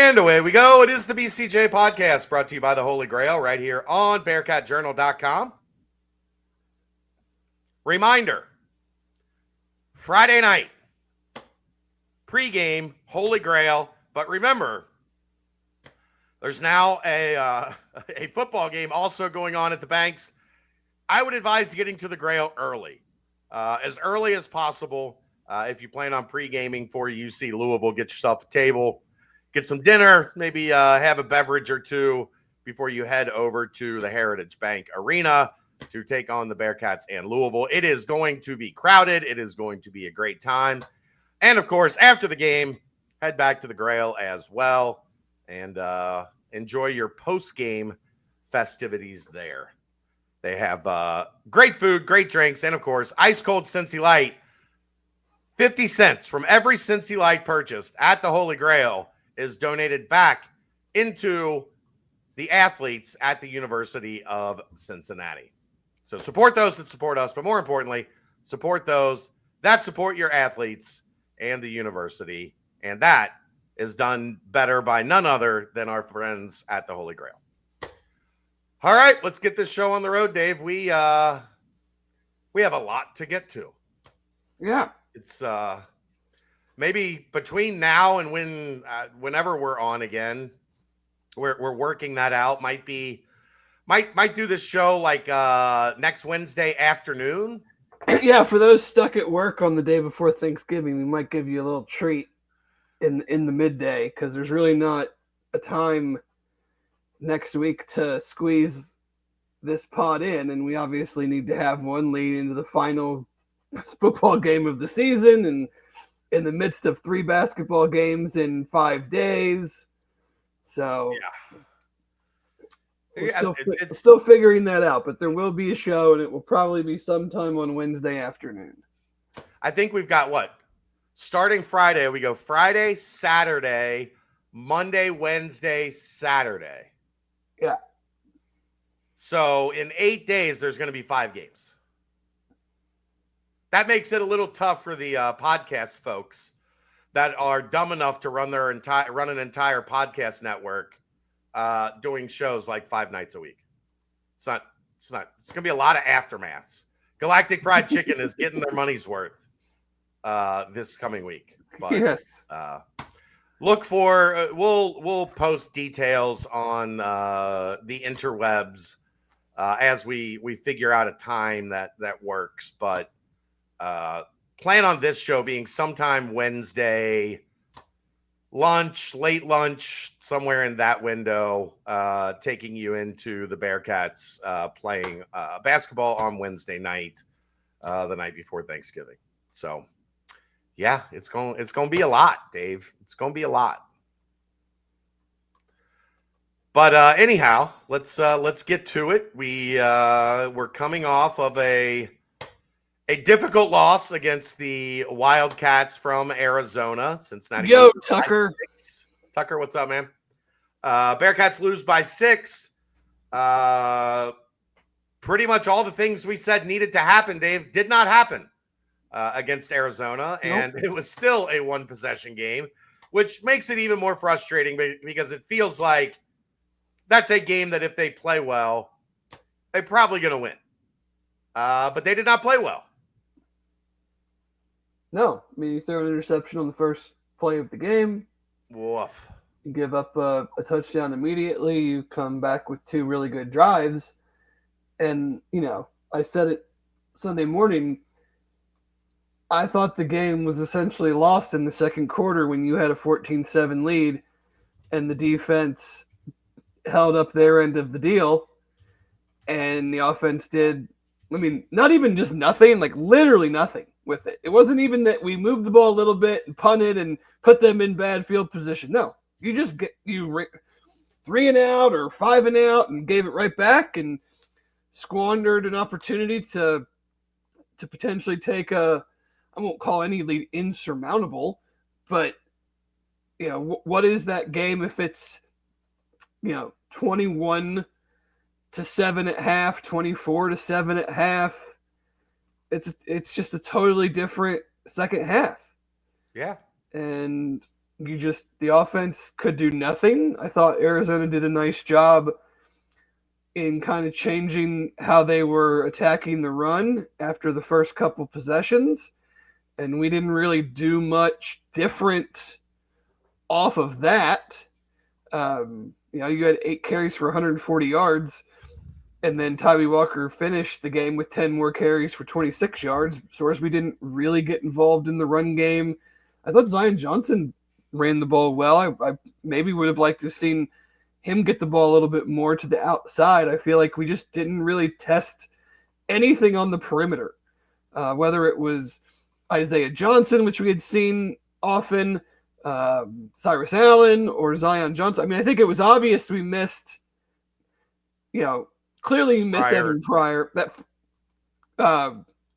And away we go. It is the BCJ Podcast, brought to you by the Holy Grail, right here on BearcatJournal.com. Reminder, Friday night, pregame, Holy Grail. But remember, there's now a football game also going on at the Banks. I would advise getting to the Grail early as possible. If you plan on pre-gaming for UC Louisville, get yourself a table, get some dinner, maybe have a beverage or two before you head over to the Heritage Bank Arena to take on the Bearcats and Louisville. It is going to be crowded. It is going to be a great time. And, of course, after the game, head back to the Grail as well and enjoy your post-game festivities there. They have great food, great drinks, and, of course, ice-cold Cincy Light. 50 cents from every Cincy Light purchased at the Holy Grail is donated back into the athletes at the University of Cincinnati. So support those that support us, but more importantly, support those that support your athletes and the university. And that is done better by none other than our friends at the Holy Grail. All right, let's get this show on the road, Dave. We have a lot to get to. Yeah. It's maybe between now and whenever we're on again, we're working that out. Might do this show like next Wednesday afternoon. Yeah, for those stuck at work on the day before Thanksgiving, we might give you a little treat in the midday because there's really not a time next week to squeeze this pod in, and we obviously need to have one lead into the final football game of the season and in the midst of 3 basketball games in 5 days. So we're still figuring that out, but there will be a show and it will probably be sometime on Wednesday afternoon. I think we've got starting Friday, we go Friday, Saturday, Monday, Wednesday, Saturday. Yeah. So in 8 days, there's going to be 5 games. That makes it a little tough for the podcast folks that are dumb enough to run an entire podcast network doing shows like 5 nights a week. It's going to be a lot of aftermaths. Galactic Fried Chicken is getting their money's worth this coming week. But, yes. Look for we'll post details on the interwebs as we figure out a time that works, but plan on this show being sometime Wednesday late lunch, somewhere in that window, taking you into the Bearcats playing basketball on Wednesday night, the night before Thanksgiving. So, yeah, it's going to be a lot, Dave. It's going to be a lot. But anyhow, let's get to it. We're coming off of a difficult loss against the Wildcats from Arizona. Cincinnati. Yo, Tucker. Tucker, what's up, man? Bearcats lose by 6. Pretty much all the things we said needed to happen, Dave, did not happen against Arizona. And It was still a 1-possession game, which makes it even more frustrating because it feels like that's a game that if they play well, they're probably going to win. But they did not play well. No, I mean, you throw an interception on the first play of the game. Woof. You give up a touchdown immediately. You come back with 2 really good drives. And, I said it Sunday morning. I thought the game was essentially lost in the second quarter when you had a 14-7 lead and the defense held up their end of the deal. And the offense did, not even just nothing, like literally nothing with it. It wasn't even that we moved the ball a little bit and punted and put them in bad field position. No, you just 3 and out or 5 and out and gave it right back and squandered an opportunity to potentially take I won't call any lead insurmountable, but what is that game if it's 21-7 at half, 24-7 at half? It's just a totally different second half. Yeah. And the offense could do nothing. I thought Arizona did a nice job in kind of changing how they were attacking the run after the first couple possessions, and we didn't really do much different off of that. You had 8 carries for 140 yards, and then Tyree Walker finished the game with 10 more carries for 26 yards. Sorsby didn't really get involved in the run game. I thought Zion Johnson ran the ball well. I maybe would have liked to have seen him get the ball a little bit more to the outside. I feel like we just didn't really test anything on the perimeter, whether it was Isaiah Johnson, which we had seen often, Cyrus Allen, or Zion Johnson. I mean, I think it was obvious we missed, clearly you missed Evan Pryor. That,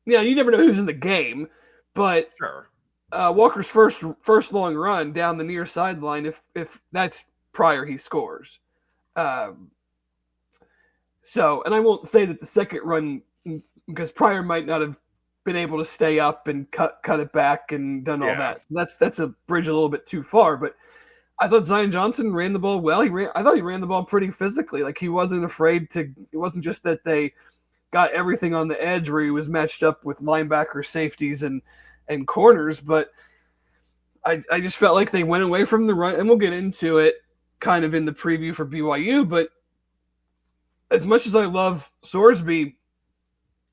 you never know who's in the game, but sure. Walker's first long run down the near sideline, if that's Pryor, he scores. So, and I won't say that the second run, because Pryor might not have been able to stay up and cut it back and done all that. That's a bridge a little bit too far, but I thought Zion Johnson ran the ball well. I thought he ran the ball pretty physically. Like, he wasn't afraid to. It wasn't just that they got everything on the edge where he was matched up with linebacker, safeties, and corners, but I just felt like they went away from the run, and we'll get into it kind of in the preview for BYU. But as much as I love Sorsby,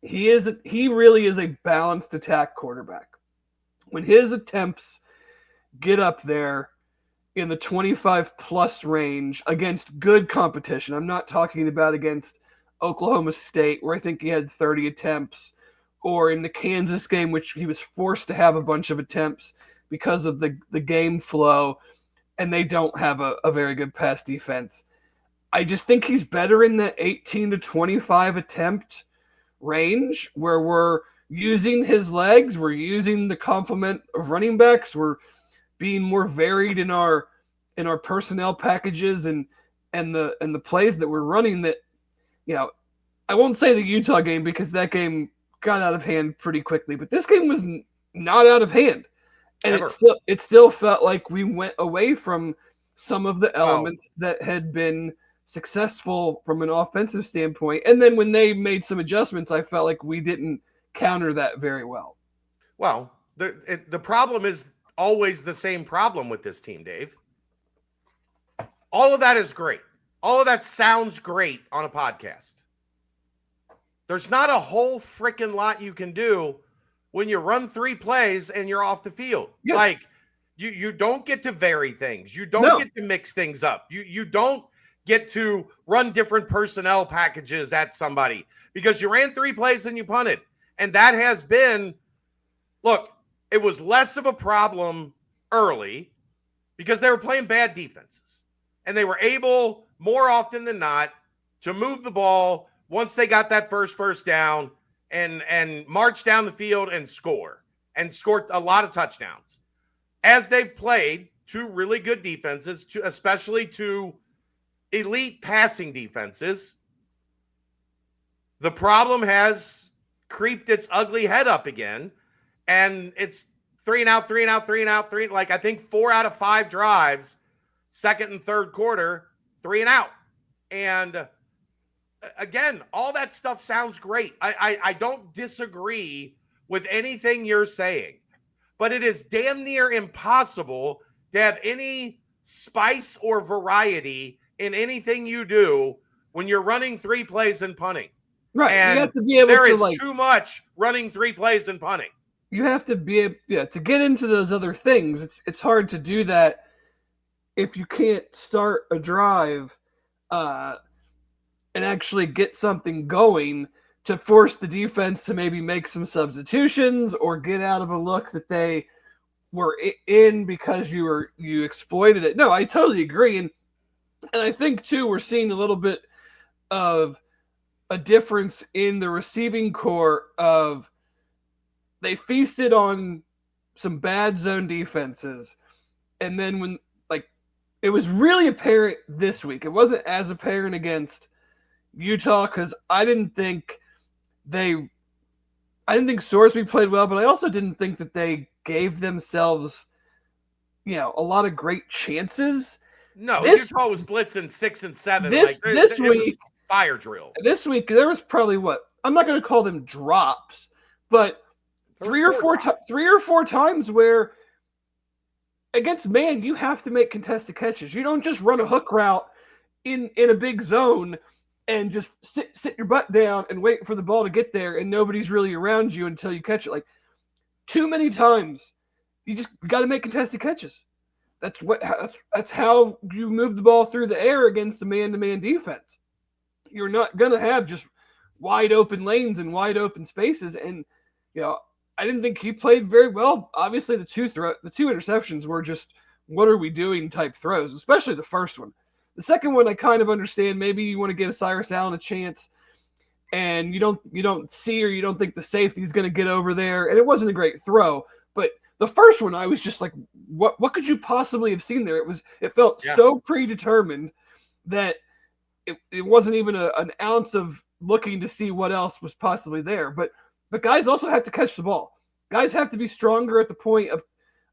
he really is a balanced attack quarterback. When his attempts get up there in the 25-plus range against good competition, I'm not talking about against Oklahoma State, where I think he had 30 attempts, or in the Kansas game, which he was forced to have a bunch of attempts because of the game flow, and they don't have a very good pass defense. I just think he's better in the 18 to 25 attempt range, where we're using his legs, we're using the complement of running backs, we're being more varied in our personnel packages and the plays that we're running. That, I won't say the Utah game, because that game got out of hand pretty quickly, but this game was not out of hand, and it still felt like we went away from some of the elements that had been successful from an offensive standpoint. And then when they made some adjustments, I felt like we didn't counter that very well. Well, the problem is always the same problem with this team, Dave. All of that is great. All of that sounds great on a podcast. There's not a whole freaking lot you can do when you run 3 plays and you're off the field. Yeah. Like, you don't get to vary things. You don't get to mix things up. You don't get to run different personnel packages at somebody, because you ran 3 plays and you punted. And that has been, look, it was less of a problem early because they were playing bad defenses. And they were able, more often than not, to move the ball once they got that first down and march down the field and scored a lot of touchdowns. As they've played 2 really good defenses, especially 2 elite passing defenses, the problem has creeped its ugly head up again, and it's 3 and out. Like, I think 4 out of 5 drives, second and third quarter, 3 and out. And again, all that stuff sounds great. I don't disagree with anything you're saying, but it is damn near impossible to have any spice or variety in anything you do when you're running 3 plays and punting. Right. And you have to be able there to, is too much running 3 plays and punting. You have to be able, to get into those other things. It's hard to do that if you can't start a drive and actually get something going to force the defense to maybe make some substitutions or get out of a look that they were in because you exploited it. No, I totally agree. And I think, too, we're seeing a little bit of a difference in the receiving core of they feasted on some bad zone defenses. And then when, it was really apparent this week. It wasn't as apparent against Utah because I didn't think Sorsby played well, but I also didn't think that they gave themselves, a lot of great chances. No, Utah was blitzing 6 and 7. This it week, was fire drill. This week there was probably I'm not going to call them drops, but three or four times where against man you have to make contested catches. You don't just run a hook route in a big zone and just sit your butt down and wait for the ball to get there and nobody's really around you until you catch it. Like too many times, you just got to make contested catches. That's how you move the ball through the air against a man-to-man defense. You're not going to have just wide open lanes and wide open spaces. And, I didn't think he played very well. Obviously, the two interceptions were just, what are we doing type throws, especially the first one. The second one, I kind of understand. Maybe you want to give Cyrus Allen a chance and you don't see or you don't think the safety is going to get over there. And it wasn't a great throw, but the first one, I was just like, what could you possibly have seen there? It felt so predetermined that it wasn't even an ounce of looking to see what else was possibly there. But guys also have to catch the ball. Guys have to be stronger at the point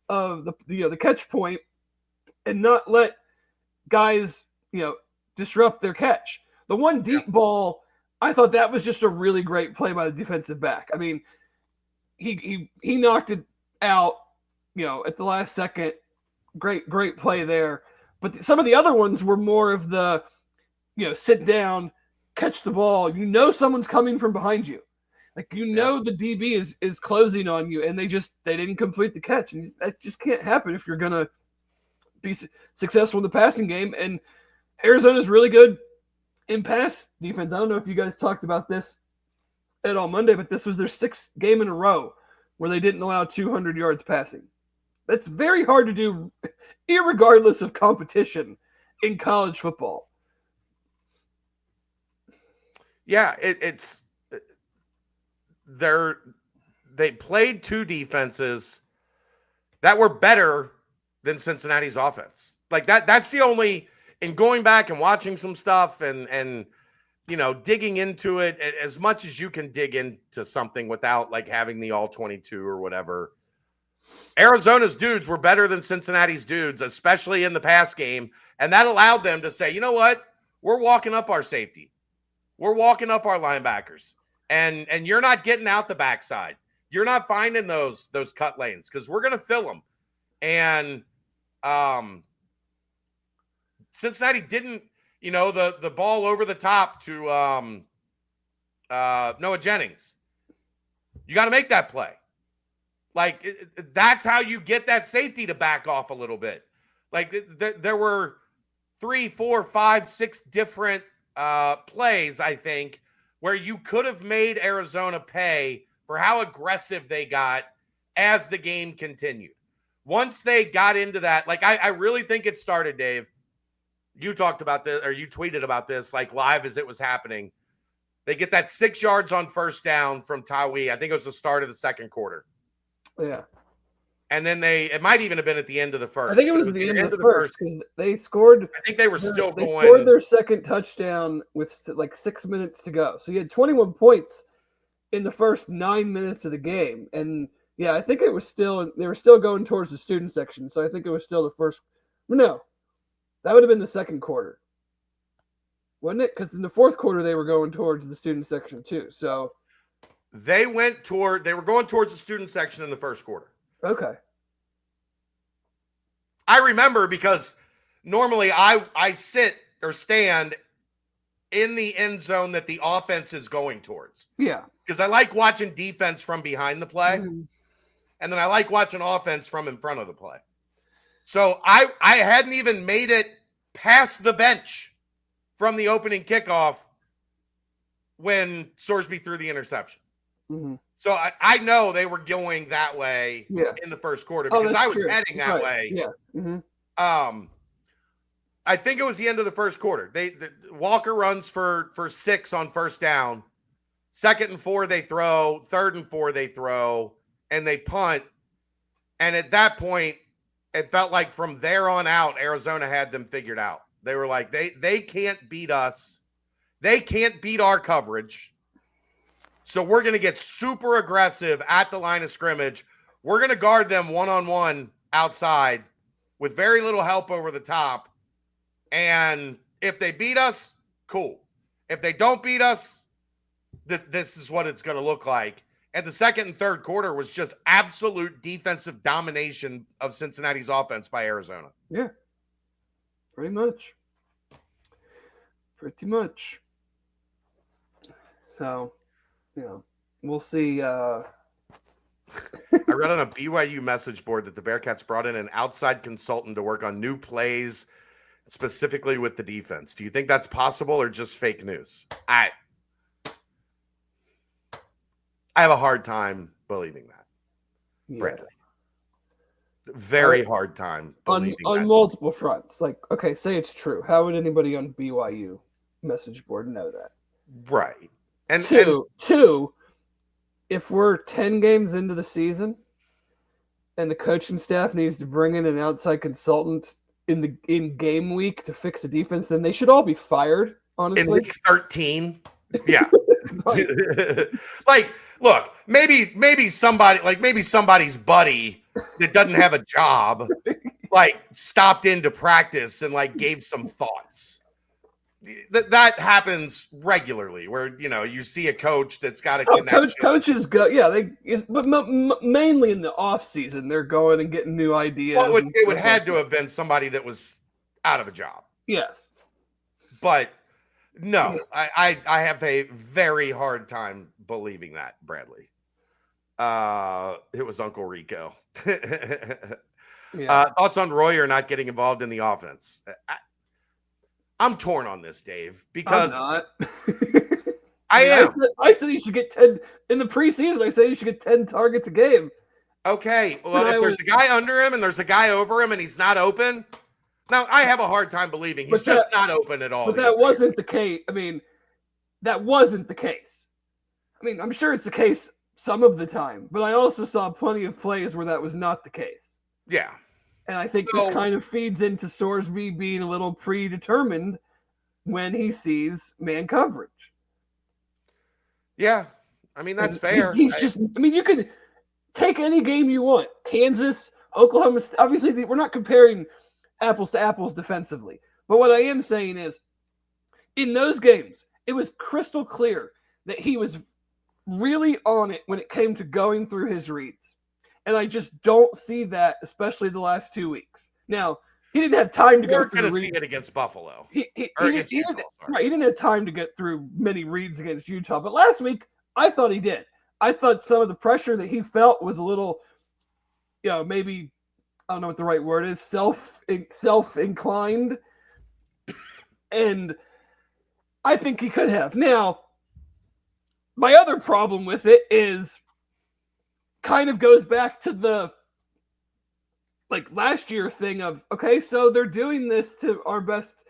of the catch point and not let guys, disrupt their catch. The one deep ball, I thought that was just a really great play by the defensive back. I mean, he knocked it out, at the last second. Great play there. But some of the other ones were more of the, sit down, catch the ball. Someone's coming from behind you. Like, the DB is closing on you, and they didn't complete the catch. And that just can't happen if you're going to be successful in the passing game. And Arizona's really good in pass defense. I don't know if you guys talked about this at all Monday, but this was their 6th game in a row where they didn't allow 200 yards passing. That's very hard to do, irregardless of competition in college football. Yeah, they played two defenses that were better than Cincinnati's offense. Like that's the only, in going back and watching some stuff and digging into it as much as you can dig into something without like having the all 22 or whatever. Arizona's dudes were better than Cincinnati's dudes, especially in the pass game. And that allowed them to say, you know what? We're walking up our safety. We're walking up our linebackers. And you're not getting out the backside. You're not finding those cut lanes because we're going to fill them. And Cincinnati didn't, the ball over the top to Noah Jennings. You got to make that play. Like, that's how you get that safety to back off a little bit. Like, there were 3, 4, 5, 6 different plays, I think, where you could have made Arizona pay for how aggressive they got as the game continued. Once they got into that, like, I really think it started, Dave. You talked about this, or you tweeted about this, like, live as it was happening. They get that 6 yards on first down from Tawi. I think it was the start of the second quarter. Yeah. And then it might even have been at the end of the first. I think it was at the end of the first because they scored. I think they were still going. They scored their second touchdown with like 6 minutes to go. So you had 21 points in the first 9 minutes of the game. And yeah, I think it was still, they were still going towards the student section. So I think it was still the first. No, that would have been the second quarter. Wasn't it? Because in the fourth quarter, they were going towards the student section too. So they were going towards the student section in the first quarter. Okay. I remember because normally I sit or stand in the end zone that the offense is going towards. Yeah. Because I like watching defense from behind the play. Mm-hmm. And then I like watching offense from in front of the play. So I hadn't even made it past the bench from the opening kickoff when Sorsby threw the interception. Mm-hmm. So I know they were going that way in the first quarter because I was heading that way. Yeah. Mm-hmm. I think it was the end of the first quarter. Walker runs for 6 on first down. 2nd and 4 they throw. 3rd and 4 they throw, and they punt. And at that point, it felt like from there on out, Arizona had them figured out. They were like, they can't beat us. They can't beat our coverage. So we're going to get super aggressive at the line of scrimmage. We're going to guard them one-on-one outside, with very little help over the top. And if they beat us, cool. If they don't beat us, this is what it's going to look like. And the second and third quarter was just absolute defensive domination of Cincinnati's offense by Arizona. Yeah, pretty much. So, we'll see. I read on a BYU message board that the Bearcats brought in an outside consultant to work on new plays, specifically with the defense. Do you think that's possible or just fake news? I have a hard time believing that. Yeah. Brendel. Very hard time believing on that. multiple fronts. Like, okay, say it's true. How would anybody on BYU message board know that? Right. And two, if we're 10 games into the season and the coaching staff needs to bring in an outside consultant in game week to fix the defense, then they should all be fired, honestly. In week 13. Yeah. Like, look, maybe somebody's buddy that doesn't have a job like stopped into practice and like gave some thoughts. That happens regularly where you see a coach that's got a connection. Coaches go, but mainly in the off season they're going and getting new ideas. Well, it would had to have been somebody that was out of a job. Yes, but no, I have a very hard time believing that, Bradley. It was Uncle Rico. Thoughts on Royer not getting involved in the offense? I'm torn on this, Dave, because I'm not. I am. I said he should get 10 in the preseason. I said he should get 10 targets a game. Okay, well, if there's a guy under him and there's a guy over him and he's not open, now I have a hard time believing he's just not open at all. But that wasn't the case. I mean, that wasn't the case. I mean, I'm sure it's the case some of the time, but I also saw plenty of plays where that was not the case. Yeah. And I think this kind of feeds into Sorsby being a little predetermined when he sees man coverage. Yeah. I mean, that's fair. He's you can take any game you want. Kansas, Oklahoma, obviously we're not comparing apples to apples defensively. But what I am saying is, in those games, it was crystal clear that he was really on it when it came to going through his reads. And I just don't see that, especially the last 2 weeks. Now, he didn't have time to go through the reads. See it against Buffalo. He didn't have time to get through many reads against Utah. But last week, I thought he did. I thought some of the pressure that he felt was a little, maybe, I don't know what the right word is, self-inclined. And I think he could have. Now, my other problem with it is kind of goes back to the last year thing of, okay, so they're doing this to our best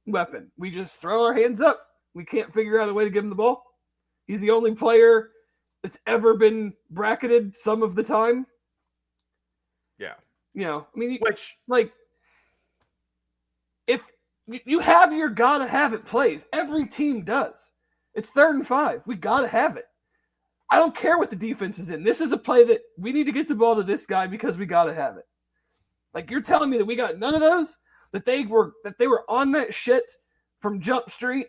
weapon. We just throw our hands up. We can't figure out a way to give him the ball. He's the only player that's ever been bracketed some of the time. Yeah. I mean, if you have your gotta have it plays, every team does. It's 3rd and 5. We gotta have it. I don't care what the defense is in. This is a play that we need to get the ball to this guy because we got to have it. Like, you're telling me that we got none of those? That they were on that shit from Jump Street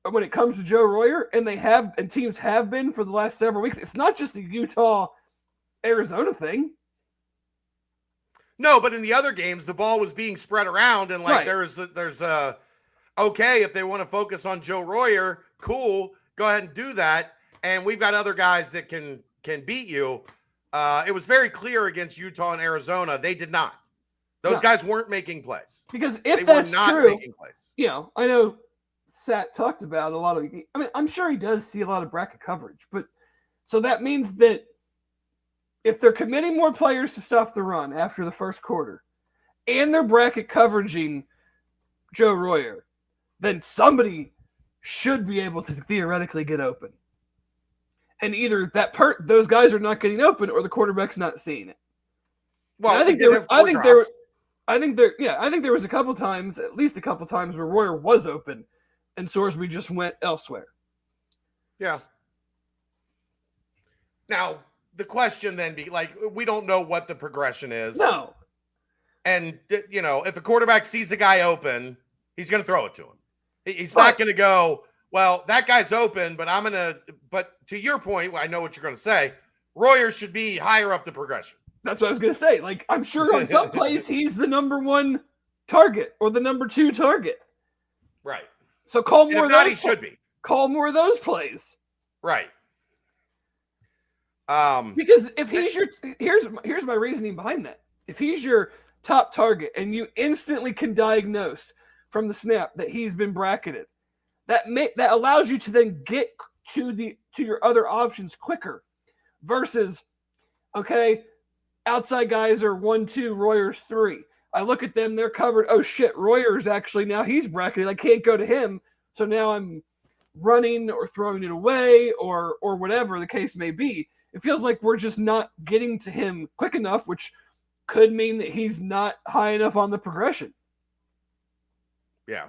when it comes to Joe Royer, and teams have been for the last several weeks. It's not just a Utah-Arizona thing. No, but in the other games, the ball was being spread around, and right. there's okay, if they want to focus on Joe Royer, cool, go ahead and do that. And we've got other guys that can beat you. It was very clear against Utah and Arizona. They did not. Those guys weren't making plays. Because if that's true, I know Sat talked about a lot of. I mean, I'm sure he does see a lot of bracket coverage, but so that means that if they're committing more players to stuff the run after the first quarter, and they're bracket coveraging Joe Royer, then somebody should be able to theoretically get open. And either those guys are not getting open, or the quarterback's not seeing it. Well, I think there was a couple times, at least a couple times, where Royer was open, and Sorsby just went elsewhere. Yeah. Now the question then we don't know what the progression is. No. And, if a quarterback sees a guy open, he's going to throw it to him. He's not going to go, well, that guy's open, but but to your point, I know what you're going to say, Royer should be higher up the progression. That's what I was going to say. Like, I'm sure on some plays he's the number 1 target or the number 2 target. Right. So call more of those. He should be. Call more of those plays. Right. Because if he's here's my reasoning behind that. If he's your top target and you instantly can diagnose from the snap that he's been bracketed, that allows you to then get to your other options quicker versus, okay, outside guys are 1-2, Royer's 3. I look at them, they're covered. Oh shit, Royer's actually now he's bracketed. I can't go to him. So now I'm running or throwing it away or whatever the case may be. It feels like we're just not getting to him quick enough, which could mean that he's not high enough on the progression. Yeah.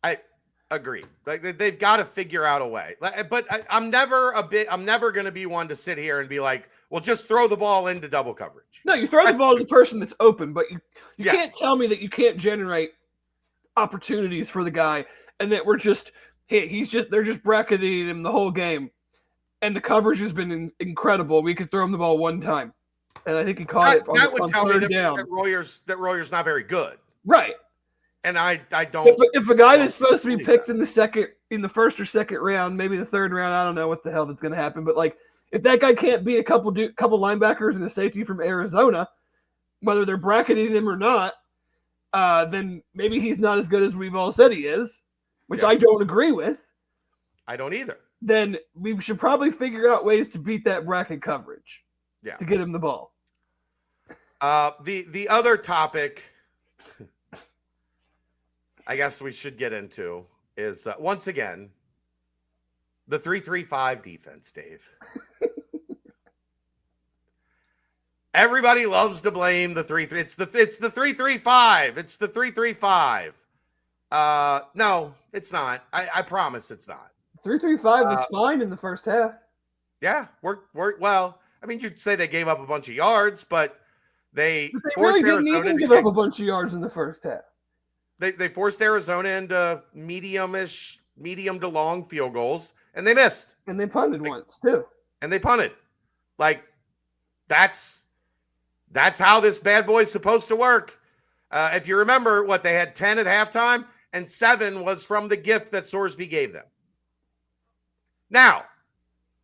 I agree. Like they've got to figure out a way. But I'm never going to be one to sit here and be like, well, just throw the ball into double coverage. No, you throw the ball to the person that's open, but you can't tell me that you can't generate opportunities for the guy and that they're just bracketing him the whole game. And the coverage has been incredible. We could throw him the ball one time. And I think he caught it on that would tell me that Royer's not very good. Right. And I don't. If a guy that's supposed to be picked in the first or second round, maybe the third round, I don't know what the hell that's going to happen. But like, if that guy can't beat a couple linebackers and a safety from Arizona, whether they're bracketing him or not, then maybe he's not as good as we've all said he is, which I don't agree with. I don't either. Then we should probably figure out ways to beat that bracket coverage. Yeah. To get him the ball. The other topic I guess we should get into is once again the 3-3-5 defense, Dave. Everybody loves to blame the 3-3. It's the 3-3-5. It's the 3-3-5. No, it's not. I promise it's not. 3-3-5 was fine in the first half. Yeah, well. I mean, you'd say they gave up a bunch of yards, but they really didn't even give up a bunch of yards in the first half. They forced Arizona into medium to long field goals, and they missed. And they punted once too. And they punted. Like that's how this bad boy's supposed to work. If you remember, they had 10 at halftime, and 7 was from the gift that Sorsby gave them. Now,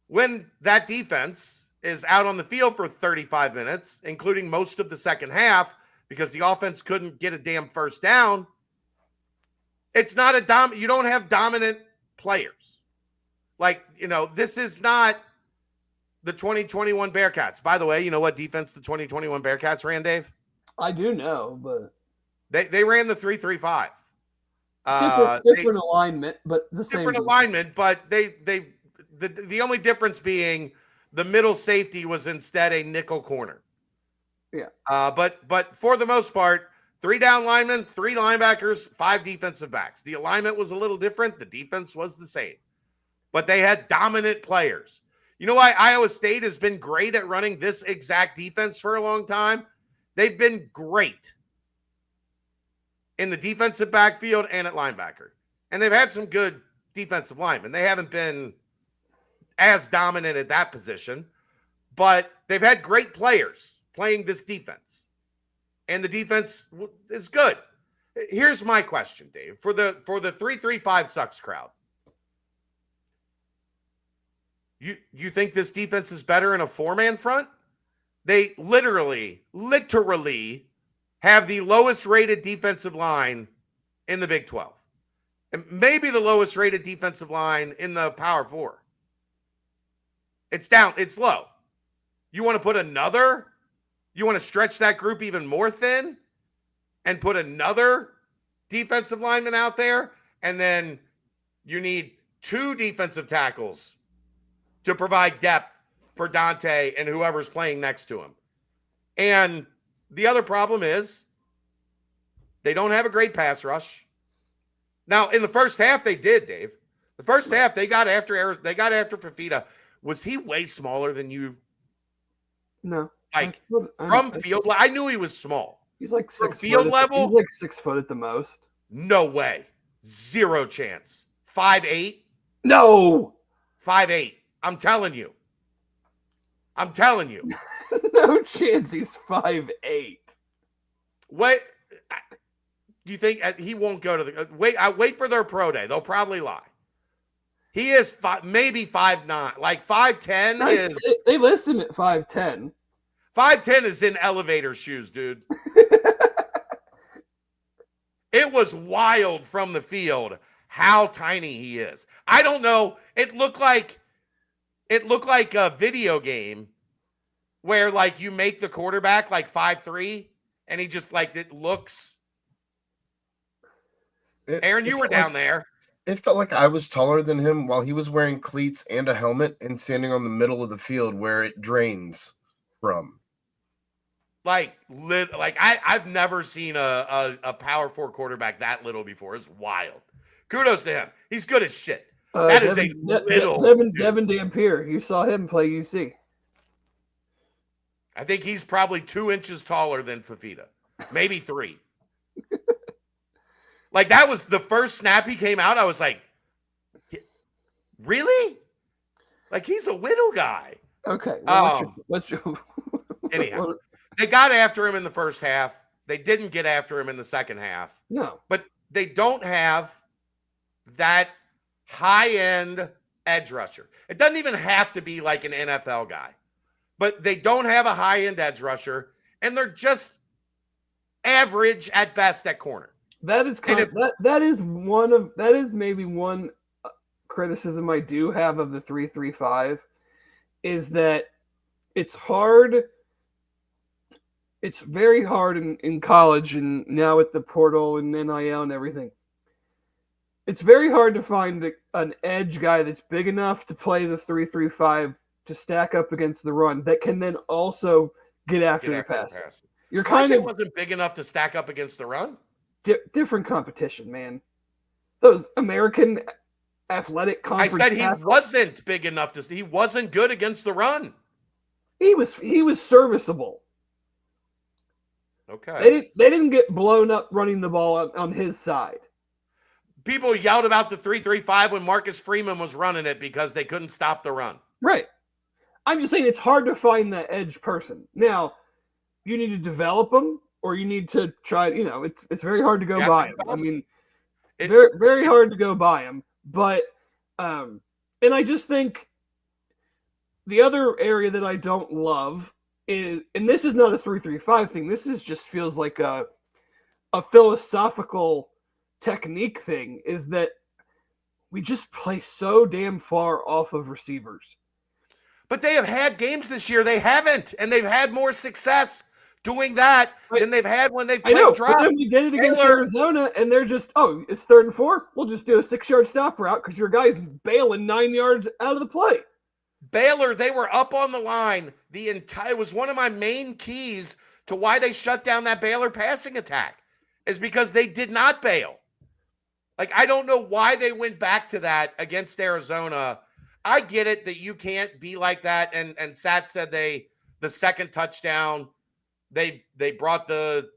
when that defense is out on the field for 35 minutes, including most of the second half, because the offense couldn't get a damn first down, it's not you don't have dominant players. This is not the 2021 Bearcats. By the way, you know what defense the 2021 Bearcats ran, Dave? I do know, but they ran the 3-3-5. Different alignment, but the same. Different alignment, but the only difference being the middle safety was instead a nickel corner. Yeah. But for the most part, 3 down linemen, 3 linebackers, 5 defensive backs. The alignment was a little different. The defense was the same. But they had dominant players. You know why Iowa State has been great at running this exact defense for a long time? They've been great in the defensive backfield and at linebacker. And they've had some good defensive linemen. They haven't been as dominant at that position, but they've had great players playing this defense. And the defense is good. Here's my question, Dave. For the 3-3-5 sucks crowd. You think this defense is better in a 4-man front? They literally have the lowest rated defensive line in the Big 12. And maybe the lowest rated defensive line in the Power 4. It's down. It's low. You want to stretch that group even more thin and put another defensive lineman out there, and then you need 2 defensive tackles to provide depth for Dante and whoever's playing next to him. And the other problem is they don't have a great pass rush. Now, in the first half, they did, Dave. The first half, they got after Fafita. Was he way smaller than you? No. Like from field, I knew he was small. He's like From 6 field foot. level, He's like 6 foot at the most. No way. Zero chance. 5'8"? No. 5'8". I'm telling you. No chance he's 5'8". Wait. Do you think he won't go to the wait for their pro day? They'll probably lie. He is maybe 5'9". Like 5'10" is. They list him at 5'10". 5'10" is in elevator shoes, dude. It was wild from the field how tiny he is. I don't know. It looked like a video game where like you make the quarterback like 5'3", and he just like it looks. Aaron, you were down there. It felt like I was taller than him while he was wearing cleats and a helmet and standing on the middle of the field where it drains from. I've never seen a power 4 quarterback that little before. It's wild. Kudos to him. He's good as shit. That is a little Devin Dampier. You saw him play UC. I think he's probably 2 inches taller than Fafita. Maybe 3. Like that was the first snap he came out. I was like, really? Like he's a little guy. Okay. Well, anyhow. They got after him in the first half. They didn't get after him in the second half. No. But they don't have that high-end edge rusher. It doesn't even have to be like an NFL guy. But they don't have a high-end edge rusher, and they're just average at best at corner. That is maybe one criticism I do have of the 3-3-5 is that it's hard. It's very hard in college and now with the portal and NIL and everything. It's very hard to find an edge guy that's big enough to play the 3-3-5 to stack up against the run that can then also get after the pass. You're kind of wasn't big enough to stack up against the run. Different competition, man. Those American Athletic Conference. I said he wasn't big enough to. He wasn't good against the run. He was serviceable. Okay. They didn't get blown up running the ball on his side. People yelled about the 3-3-5 when Marcus Freeman was running it because they couldn't stop the run. Right. I'm just saying it's hard to find that edge person. Now, you need to develop them or you need to try, it's very hard to go by him. I mean, very, very hard to go by him. But, and I just think the other area that I don't love is, and this is not a 3-3-5 thing. This just feels like a philosophical technique thing, is that we just play so damn far off of receivers. But they have had games this year. They haven't, and they've had more success doing that than they've had when they've played drop. But then we did it against Arizona, and they're just, it's 3rd and 4. We'll just do a 6-yard stop route because your guy's bailing 9 yards out of the play. Baylor, they were up on the line. It was one of my main keys to why they shut down that Baylor passing attack, is because they did not bail. Like, I don't know why they went back to that against Arizona. I get it that you can't be like that. And Sat said the second touchdown, they brought the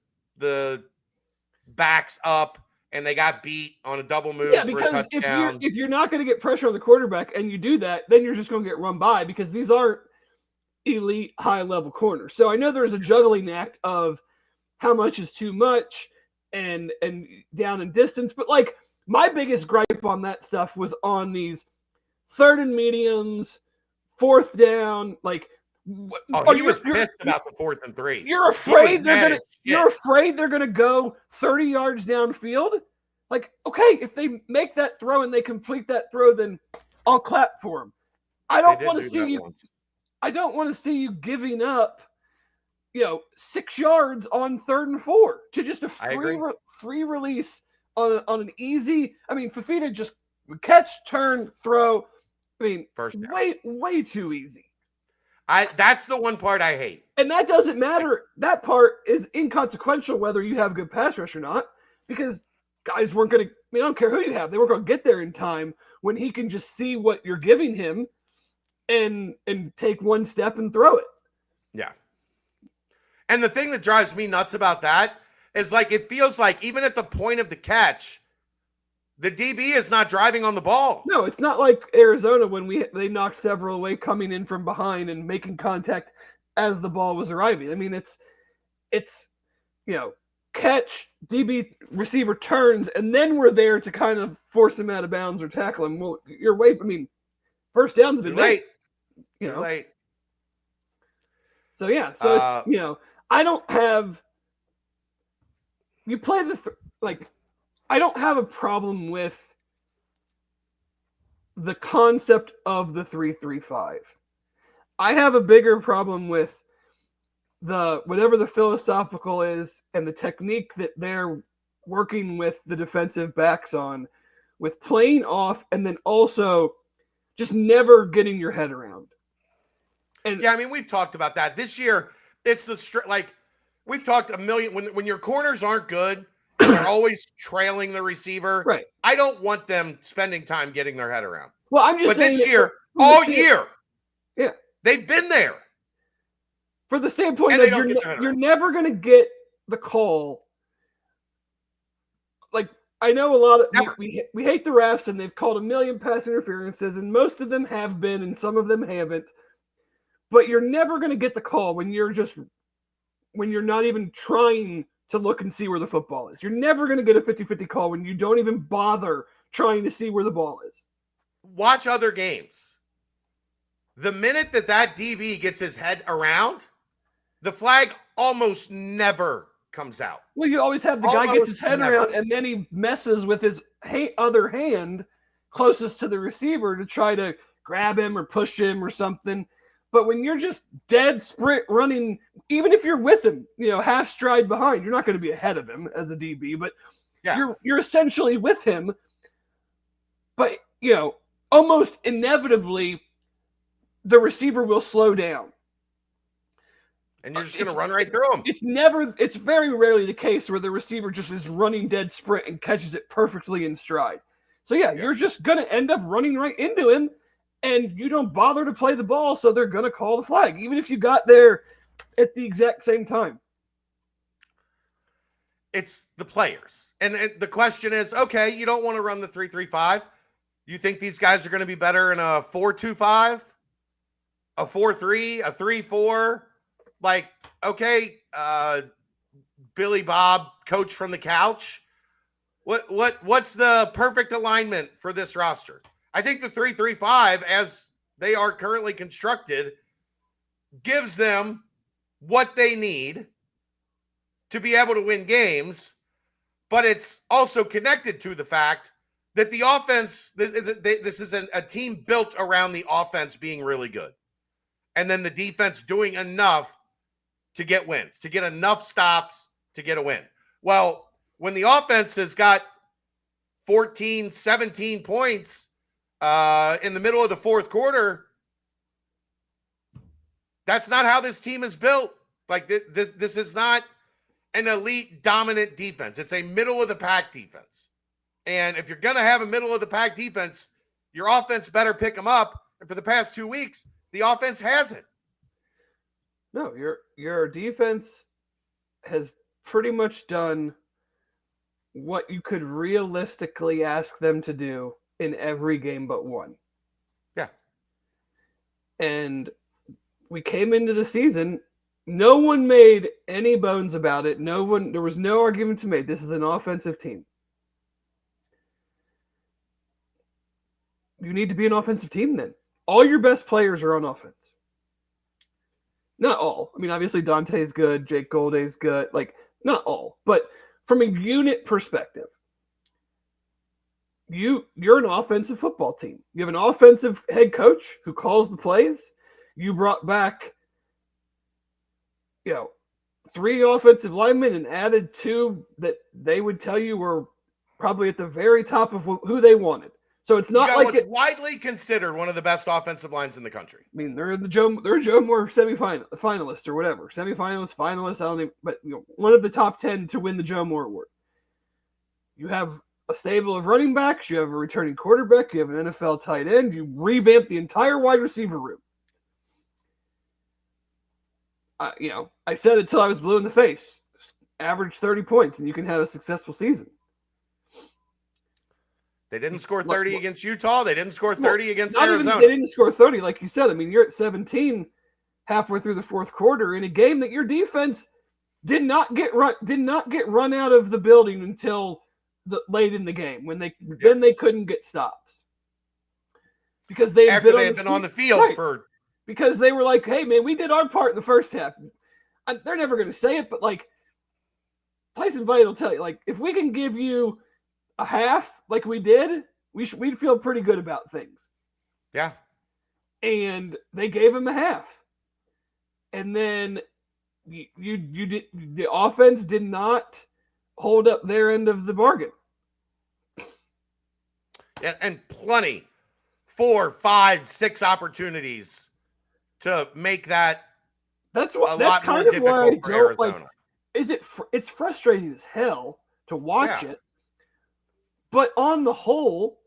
backs up and they got beat on a double move for a touchdown. If you're not going to get pressure on the quarterback and you do that, then you're just going to get run by because these aren't elite high-level corners. So I know there's a juggling act of how much is too much and down in distance. But, like, my biggest gripe on that stuff was on these 3rd and mediums, 4th down, like – he was pissed about the 4th and 3. You're afraid they're gonna go 30 yards downfield? Like, okay, if they make that throw and they complete that throw, then I'll clap for them. I don't want to see you giving up, 6 yards on 3rd and 4 to just a free release on an easy. I mean, Fafita just catch, turn, throw. I mean, way too easy. That's the one part I hate. And that doesn't matter. That part is inconsequential whether you have good pass rush or not, because guys weren't going to – I don't care who you have. They weren't going to get there in time when he can just see what you're giving him and take one step and throw it. Yeah. And the thing that drives me nuts about that is like it feels like even at the point of the catch, the DB is not driving on the ball. No, it's not like Arizona when they knocked several away coming in from behind and making contact as the ball was arriving. I mean, it's catch, DB, receiver turns, and then we're there to kind of force him out of bounds or tackle him. Well, first down's been late. Too late. So yeah, it's I don't have. You play I don't have a problem with the concept of the 3-3-5. I have a bigger problem with whatever the philosophical is and the technique that they're working with the defensive backs on, with playing off and then also just never getting your head around. And yeah, I mean, we've talked about that this year. It's we've talked a million when your corners aren't good. They're always trailing the receiver. Right. I don't want them spending time getting their head around. Well, I'm just saying this year, all year, yeah, they've been there. For the standpoint that you're never going to get the call. Like, I know a lot of we hate the refs, and they've called a million pass interferences, and most of them have been, and some of them haven't. But you're never going to get the call when you're not even trying to look and see where the football is. You're never going to get a 50-50 call when you don't even bother trying to see where the ball is. Watch other games. The minute that DB gets his head around, the flag almost never comes out. Well, you always have the guy gets his head around and then he messes with his other hand closest to the receiver to try to grab him or push him or something. But when you're just dead sprint running, even if you're with him, half stride behind, you're not going to be ahead of him as a DB, but you're essentially with him. But, almost inevitably, the receiver will slow down. And you're just going to run right through him. It's very rarely the case where the receiver just is running dead sprint and catches it perfectly in stride. So, you're just going to end up running right into him. And you don't bother to play the ball, so they're going to call the flag, even if you got there at the exact same time. It's the players. And the question is, okay, you don't want to run the 3-3-5. You think these guys are going to be better in a 4-2-5, a 4-3, a 3-4? Like, okay, Billy Bob, coach from the couch. What's the perfect alignment for this roster? I think the 3-3-5, as they are currently constructed, gives them what they need to be able to win games, but it's also connected to the fact that the offense, this is a team built around the offense being really good, and then the defense doing enough to get wins, to get enough stops to get a win. Well, when the offense has got 14, 17 points in the middle of the fourth quarter, that's not how this team is built. Like this is not an elite dominant defense. It's a middle of the pack defense. And if you're going to have a middle of the pack defense, your offense better pick them up. And for the past 2 weeks, the offense hasn't. No, your defense has pretty much done what you could realistically ask them to do in every game but one. Yeah. And we came into the season, no one made any bones about it. There was no argument to make. This is an offensive team. You need to be an offensive team then. All your best players are on offense. Not all. I mean, obviously Dante's good, Jake Golday's good. Like, not all. But from a unit perspective, you're an offensive football team. You have an offensive head coach who calls the plays. You brought back, 3 offensive linemen and added 2 that they would tell you were probably at the very top of who they wanted. So it's not like it's widely considered one of the best offensive lines in the country. I mean, they're Joe Moore semifinalist or whatever, semifinalist, finalist. I don't even, but one of the top 10 to win the Joe Moore Award. You have a stable of running backs. You have a returning quarterback. You have an NFL tight end. You revamp the entire wide receiver room. I said it till I was blue in the face. Average 30 points, and you can have a successful season. They didn't score 30 against Utah. They didn't score 30 against not Arizona. Even, they didn't score 30, like you said. I mean, you're at 17 halfway through the fourth quarter in a game that your defense did not get run out of the building until late in the game when then they couldn't get stops because they had been on the field right. for because they were like, hey man, we did our part in the first half. They're never going to say it, but like Tyson Vite will tell you, like if we can give you a half like we did, we'd feel pretty good about things. Yeah. And they gave him a half. And then the offense did not hold up their end of the bargain. Yeah, and plenty, 4, 5, 6 opportunities to make that. That's kind of why I don't like. It's frustrating as hell to watch it, but on the whole,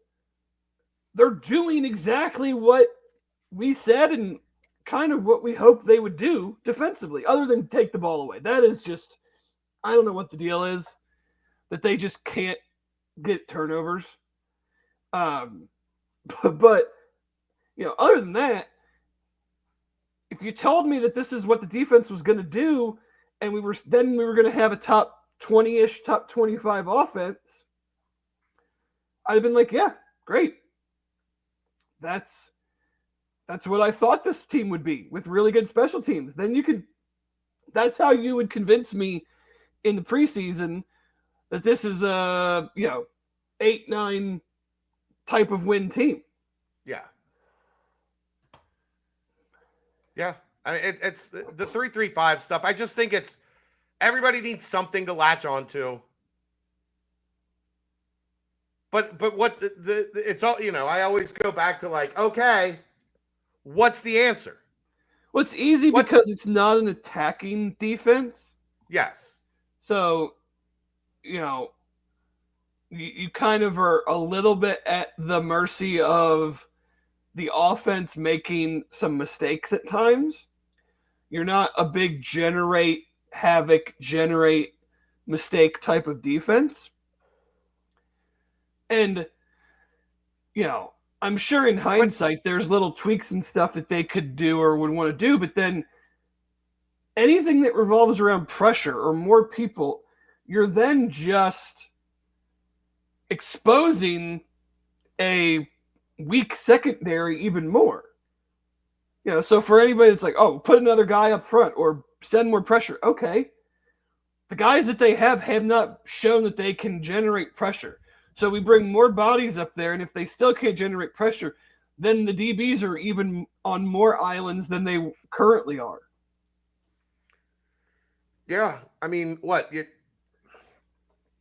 they're doing exactly what we said and kind of what we hoped they would do defensively, other than take the ball away. That is just, I don't know what the deal is, that they just can't get turnovers. But other than that, if you told me that this is what the defense was going to do, and we were going to have a top 20-ish, top 25 offense, I'd have been like, yeah, great. That's what I thought this team would be with really good special teams. Then that's how you would convince me in the preseason that this is a, 8-9 type of win team. Yeah. Yeah. I mean, it's the 3-3-5 stuff. I just think everybody needs something to latch onto. But what it's all, I always go back to like, okay, what's the answer? Well, it's easy because it's not an attacking defense. Yes. So, you kind of are a little bit at the mercy of the offense making some mistakes at times. You're not a big generate havoc, generate mistake type of defense. And, I'm sure in hindsight, there's little tweaks and stuff that they could do or would want to do, but then anything that revolves around pressure or more people, you're then just exposing a weak secondary even more. So for anybody that's like, oh, put another guy up front or send more pressure. Okay. The guys that they have not shown that they can generate pressure. So we bring more bodies up there, and if they still can't generate pressure, then the DBs are even on more islands than they currently are. Yeah. I mean, what?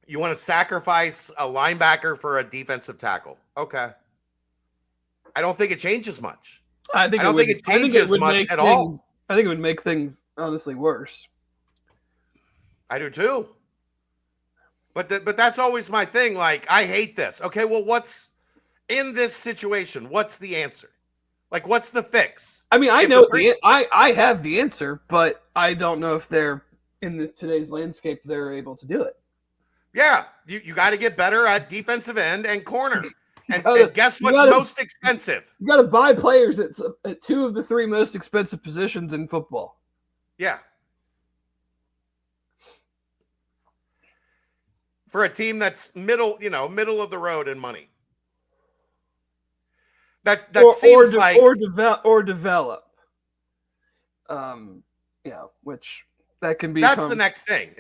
You want to sacrifice a linebacker for a defensive tackle? Okay. I don't think it changes much. I don't think it changes much at all. I think it would make things honestly worse. I do too. But that's always my thing. Like, I hate this. Okay, well, what's in this situation? What's the answer? Like, what's the fix? I mean, I have the answer, but I don't know if they're in today's landscape they're able to do it. Yeah, you got to get better at defensive end and corner. And guess what's most expensive? You got to buy players at 2 of the 3 most expensive positions in football. Yeah. For a team that's middle of the road in money. That seems like develop. Which that can be. That's the next thing.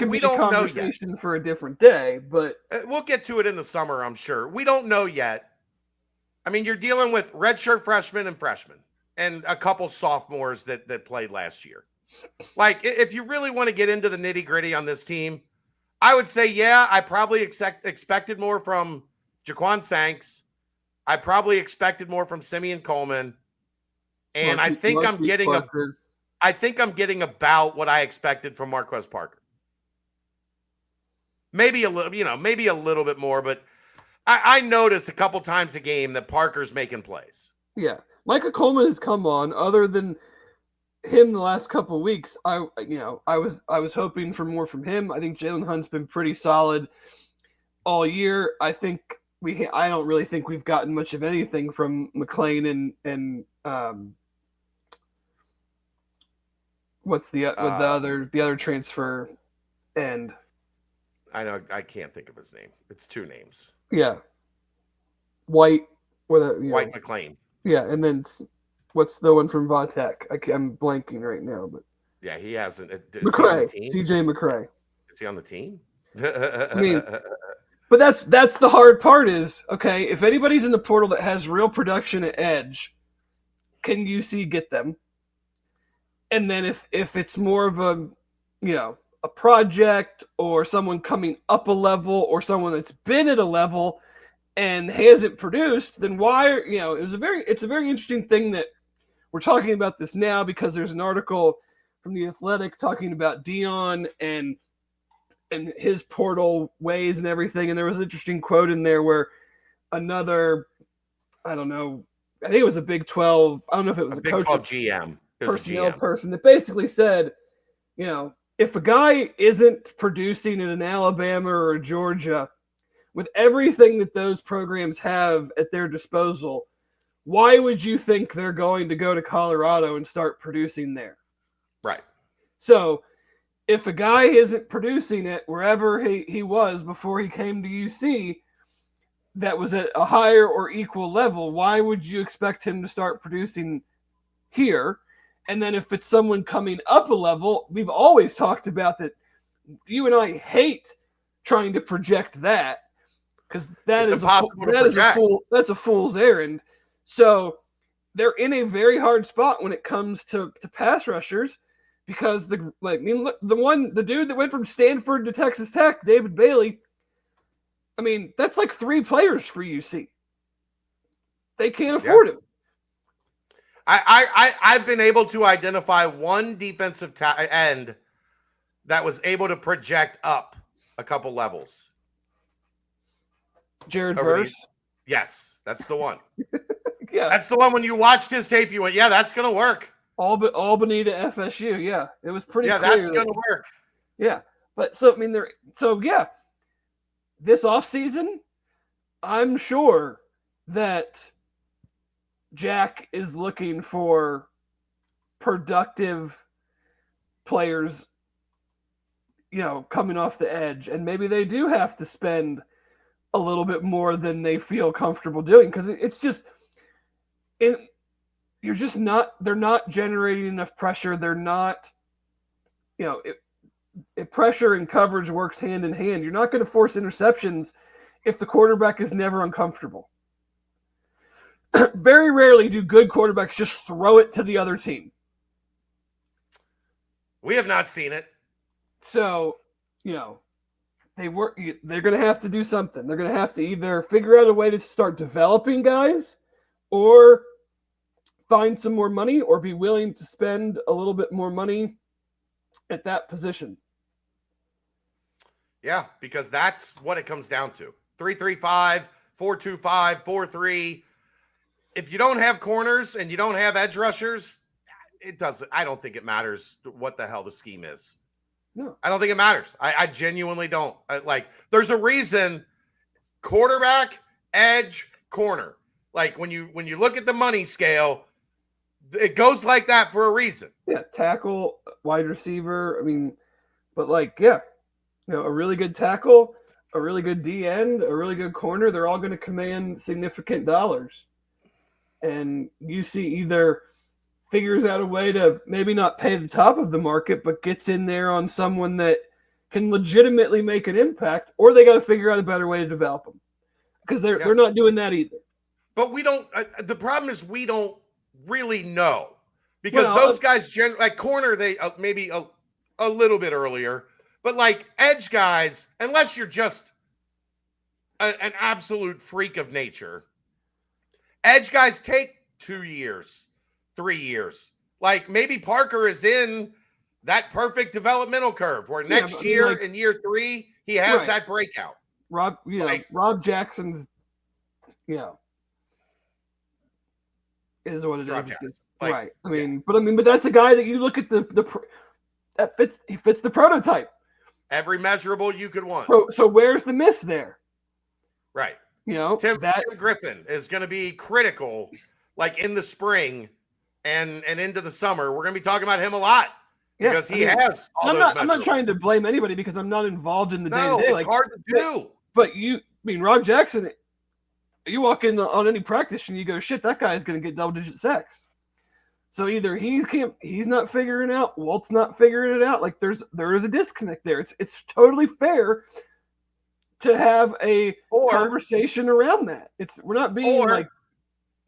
We don't know conversation for a different day, but we'll get to it in the summer, I'm sure. We don't know yet. I mean, you're dealing with redshirt freshmen and a couple sophomores that played last year. Like, if you really want to get into the nitty-gritty on this team, I would say, I probably expected more from Jaquan Sanks. I probably expected more from Simeon Coleman. And I think I'm getting about what I expected from Marquez Parker. Maybe a little bit more, but I noticed a couple times a game that Parker's making plays. Yeah. Micah Coleman has come on, other than him the last couple of weeks, I was hoping for more from him. I think Jalen Hunt's been pretty solid all year. I don't really think we've gotten much of anything from McLean and what's the other transfer end? I know I can't think of his name. It's two names. Yeah, White White McLean. Yeah, and then what's the one from Vautech? I'm blanking right now, but yeah, he hasn't. McRae, CJ McRae. Is he on the team? I mean, but that's the hard part is, okay, if anybody's in the portal that has real production at edge, can UC get them? And then if it's more of a project or someone coming up a level or someone that's been at a level and hasn't produced, then why, it's a very interesting thing that we're talking about this now because there's an article from The Athletic talking about Dion and his portal ways and everything. And there was an interesting quote in there where another, I don't know, I think it was a Big 12. I don't know if it was a Big coach 12 GM. Personnel person that basically said, if a guy isn't producing in an Alabama or a Georgia with everything that those programs have at their disposal, why would you think they're going to go to Colorado and start producing there? Right. So if a guy isn't producing it wherever he was before he came to UC that was at a higher or equal level, why would you expect him to start producing here? And then if it's someone coming up a level, we've always talked about that. You and I hate trying to project that because that's a fool's errand. So they're in a very hard spot when it comes to pass rushers because the dude that went from Stanford to Texas Tech, David Bailey, I mean, that's like 3 players for UC. They can't afford him. I've been able to identify one defensive end that was able to project up a couple levels. Jared Verse? Yes, that's the one. Yeah. That's the one when you watched his tape, you went, yeah, that's going to work. Albany to FSU, yeah. It was pretty clear. Yeah, that's going to work. Yeah. But so, I mean, this offseason, I'm sure that Jack is looking for productive players, coming off the edge. And maybe they do have to spend a little bit more than they feel comfortable doing because it's just they're not generating enough pressure. They're not, pressure and coverage works hand in hand. You're not going to force interceptions if the quarterback is never uncomfortable. Very rarely do good quarterbacks just throw it to the other team. We have not seen it. So, they're going to have to do something. They're going to have to either figure out a way to start developing guys or find some more money or be willing to spend a little bit more money at that position. Yeah, because that's what it comes down to. 3-3-5, 4-2-5, 4-3. If you don't have corners and you don't have edge rushers, I don't think it matters what the hell the scheme is. No. I don't think it matters. I genuinely don't. There's a reason quarterback, edge, corner. Like when you look at the money scale, it goes like that for a reason. Yeah, tackle, wide receiver. I mean, but a really good tackle, a really good D end, a really good corner, they're all going to command significant dollars. And UC either figures out a way to maybe not pay the top of the market, but gets in there on someone that can legitimately make an impact, or they got to figure out a better way to develop them because they're not doing that either. But we don't. The problem is we don't really know because those guys like corner they maybe a little bit earlier, but like edge guys, unless you're just an absolute freak of nature. Edge guys take 2 years, 3 years. Like maybe Parker is in that perfect developmental curve where next year in year 3, he has that breakout. Rob Jackson's, is what it is. Like, right. But that's a guy that you look at he fits the prototype. every measurable you could want. So where's the miss there? Right. Tim Griffin is going to be critical, like in the spring and into the summer. We're going to be talking about him a lot because he has all those I'm not trying to blame anybody because I'm not involved in the day-to-day. It's hard to do. But Rob Jackson, you walk in on any practice and you go, shit, that guy's going to get double-digit sacks. So either he's not figuring it out, Walt's not figuring it out. Like there is a disconnect there. It's totally fair to have a conversation around that. We're not being like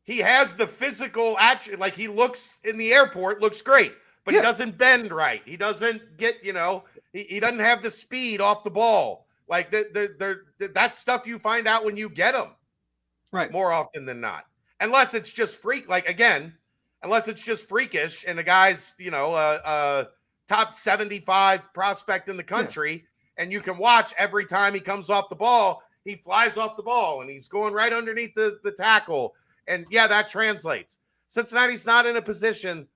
he has the physical action, like he looks in the airport, looks great, but he doesn't bend right. He doesn't get, he doesn't have the speed off the ball. Like that's stuff you find out when you get him, right? More often than not, unless it's just unless it's just freakish and the guy's, a top 75 prospect in the country, and you can watch every time he comes off the ball, he flies off the ball and he's going right underneath the tackle. And that translates. Cincinnati's not in a position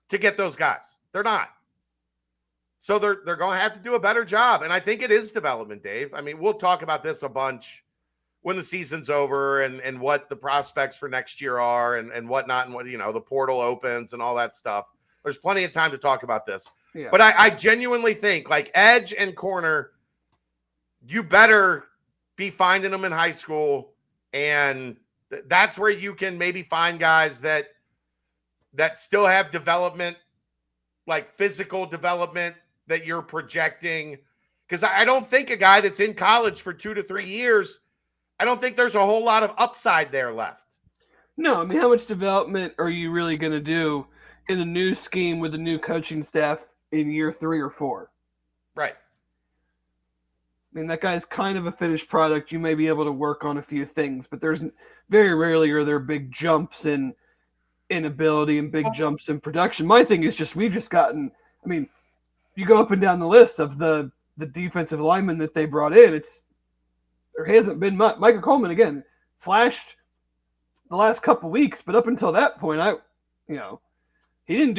to get those guys. They're not. So they're going to have to do a better job. And I think it is development, Dave. I mean, we'll talk about this a bunch when the season's over and what the prospects for next year are and whatnot, and what, the portal opens and all that stuff. There's plenty of time to talk about this. Yeah. But I genuinely think, like, edge and corner, you better be finding them in high school, and that's where you can maybe find guys that still have development, like physical development that you're projecting. Because I don't think a guy that's in college for 2 to 3 years, I don't think there's a whole lot of upside there left. No, I mean, how much development are you really going to do in a new scheme with a new coaching staff in year 3 or 4? Right. I mean, that guy's kind of a finished product. You may be able to work on a few things, but there's very rarely are there big jumps in ability and big jumps in production. My thing is we've just gotten, I mean, you go up and down the list of the defensive linemen that they brought in, there hasn't been much. Michael Coleman, again, flashed the last couple weeks, but up until that point, he didn't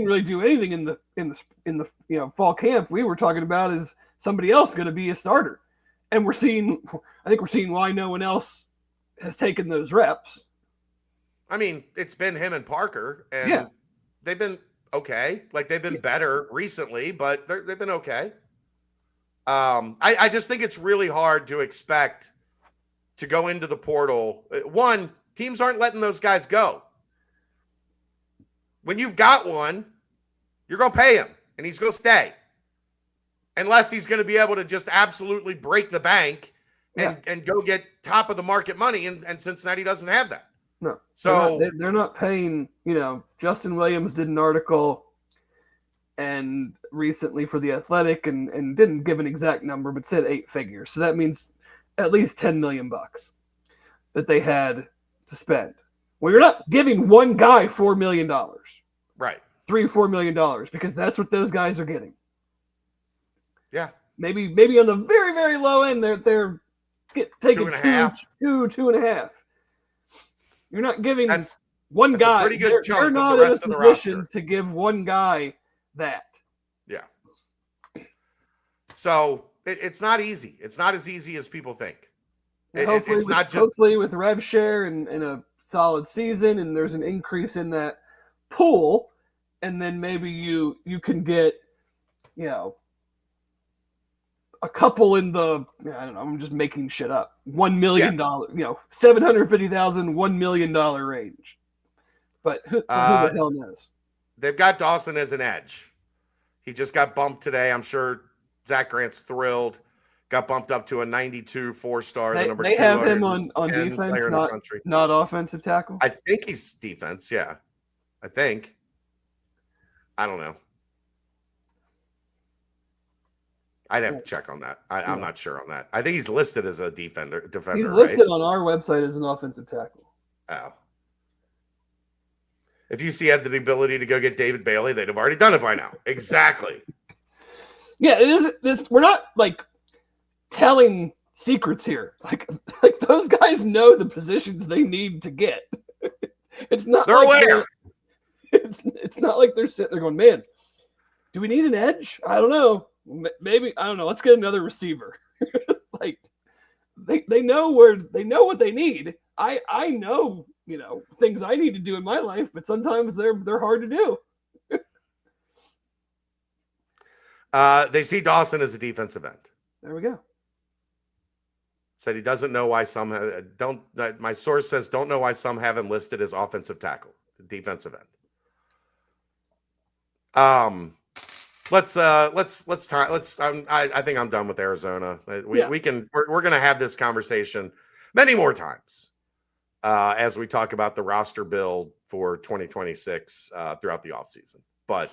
really do anything in the fall camp. We were talking about is somebody else going to be a starter, and I think we're seeing why no one else has taken those reps. I mean, it's been him and Parker, and they've been okay. Like, they've been better recently, but they've been okay. I just think it's really hard to expect to go into the portal. One, teams aren't letting those guys go. When you've got one, you're going to pay him, and he's going to stay. Unless he's going to be able to just absolutely break the bank and go get top of the market money, and Cincinnati doesn't have that. No. So they're not paying, Justin Williams did an article and recently for The Athletic and didn't give an exact number, but said 8 figures. So that means at least $10 million that they had to spend. Well, you're not giving one guy $4 million. Right. $3-4 million, because that's what those guys are getting. Yeah. Maybe on the very, very low end, they're taking 2.5. You're not giving one guy. Pretty good chunk. They're not in a position to give one guy that. Yeah. So it's not easy. It's not as easy as people think. Hopefully with rev share and a solid season, and there's an increase in that pool, and then maybe you can get, a couple in the, I don't know, I'm just making shit up, $1 million, $750,000, $1 million range. But who the hell knows? They've got Dawson as an edge. He just got bumped today. I'm sure Zach Grant's thrilled. Got bumped up to a 92 4-star. They have him on defense, not offensive tackle. I think he's defense. Yeah, I think. I don't know. I'd have to check on that. I'm not sure on that. I think he's listed as a defender. He's listed on our website as an offensive tackle. Oh. If UC had the ability to go get David Bailey, they'd have already done it by now. Exactly. Yeah, it is this. We're not like telling secrets here. Like those guys know the positions they need to get. It's not. They're aware. It's not like they're sitting there going, man, do we need an edge? I don't know. Maybe, I don't know. Let's get another receiver. Like they know what they need. I know, things I need to do in my life, but sometimes they're hard to do. They see Dawson as a defensive end. There we go. Said he doesn't know why some don't. My source says don't know why some have him listed as offensive tackle, defensive end. I think I'm done with Arizona. We're going to have this conversation many more times as we talk about the roster build for 2026 throughout the offseason. But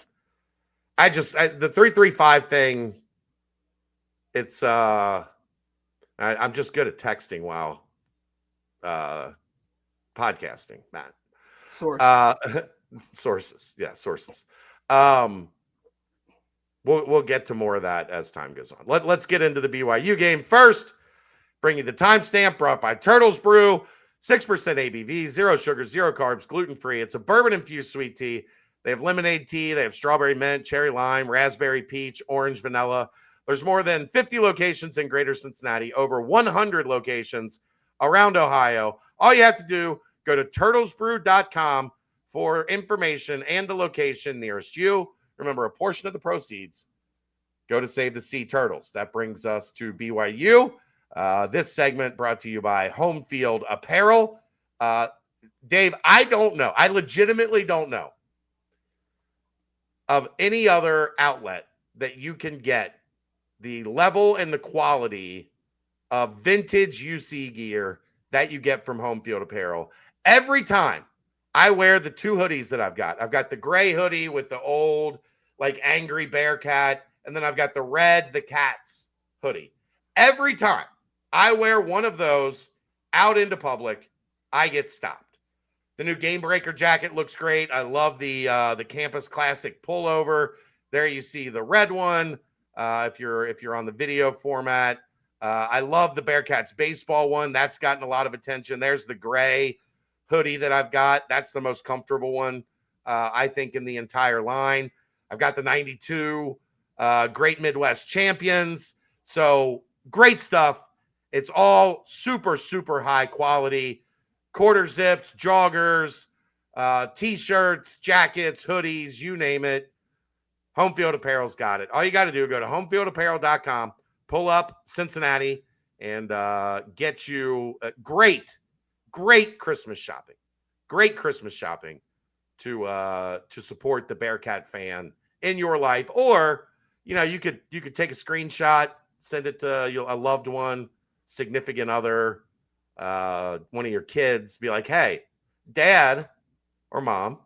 the 3-3-5 thing, it's I'm just good at texting while podcasting, Matt. Sources. Yeah, sources. We'll get to more of that as time goes on. Let's get into the BYU game first. Bring you the timestamp brought by Turtles Brew. 6% ABV, 0 sugar, 0 carbs, gluten-free. It's a bourbon-infused sweet tea. They have lemonade tea. They have strawberry mint, cherry lime, raspberry peach, orange vanilla. There's more than 50 locations in Greater Cincinnati, over 100 locations around Ohio. All you have to do, go to turtlesbrew.com for information and the location nearest you. Remember, a portion of the proceeds go to Save the Sea Turtles. That brings us to BYU. This segment brought to you by Home Field Apparel. Dave, I don't know. I legitimately don't know of any other outlet that you can get the level and the quality of vintage UC gear that you get from Home Field Apparel. Every time I wear the 2 hoodies that I've got the gray hoodie with the old, like, angry bear cat, and then I've got the red, the Cats hoodie. Every time I wear one of those out into public, I get stopped. The new Game Breaker jacket looks great. I love the Campus Classic pullover. There you see the red one. If you're on the video format, I love the Bearcats baseball one. That's gotten a lot of attention. There's the gray hoodie that I've got. That's the most comfortable one, I think, in the entire line. I've got the 92 Great Midwest Champions. So great stuff. It's all super, super high quality. Quarter zips, joggers, T-shirts, jackets, hoodies, you name it. Home Field Apparel's got it. All you got to do, go to homefieldapparel.com, pull up Cincinnati, and get you great Christmas shopping. Great Christmas shopping to support the Bearcat fan in your life. Or, you could take a screenshot, send it to a loved one, significant other, one of your kids, be like, hey, dad or mom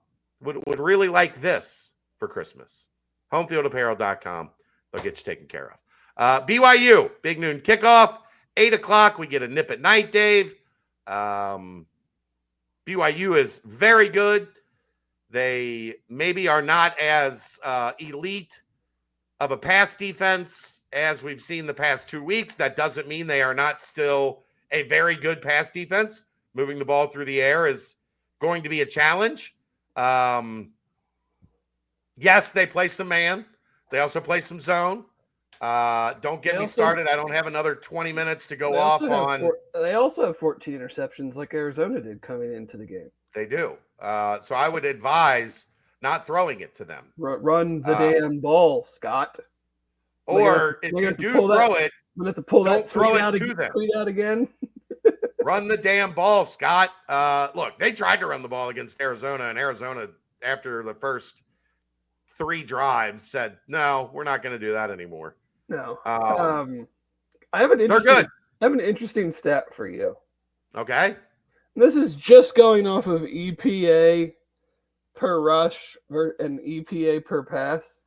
would really like this for Christmas. Homefieldapparel.com. They'll get you taken care of. BYU, big noon kickoff, 8 o'clock. We get a nip at night, Dave. BYU is very good. They maybe are not as elite of a pass defense as we've seen the past 2 weeks. That doesn't mean they are not still a very good pass defense. Moving the ball through the air is going to be a challenge. Yes, they play some man. They also play some zone. Don't get me started. I don't have another 20 minutes to go off on. They also have 14 interceptions like Arizona did coming into the game. They do. So I would advise not throwing it to them. Run the damn ball, Scott. Or if you do throw it, we'll have to pull that throw tweet it out to them. Tweet out again. Run the damn ball, Scott. Look, they tried to run the ball against Arizona, and Arizona, after the first 3 drives, said, no, we're not going to do that anymore. No. I have an interesting stat for you. Okay. This is just going off of EPA per rush and EPA per pass.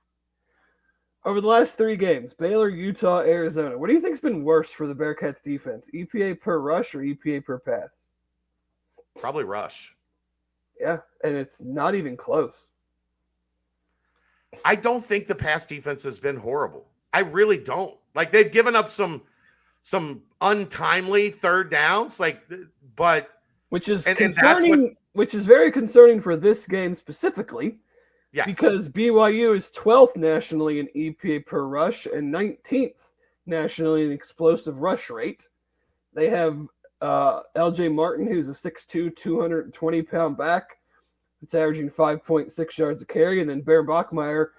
Over the last 3 games, Baylor, Utah, Arizona, what do you think's been worse for the Bearcats defense? EPA per rush or EPA per pass? Probably rush. Yeah, and it's not even close. I don't think the pass defense has been horrible. I really don't. Like, they've given up some untimely third downs, but which is concerning which is very concerning for this game specifically. Yes. Because BYU is 12th nationally in EPA per rush and 19th nationally in explosive rush rate. They have LJ Martin, who's a 6'2", 220-pound back. It's averaging 5.6 yards a carry. And then Bear Bachmeier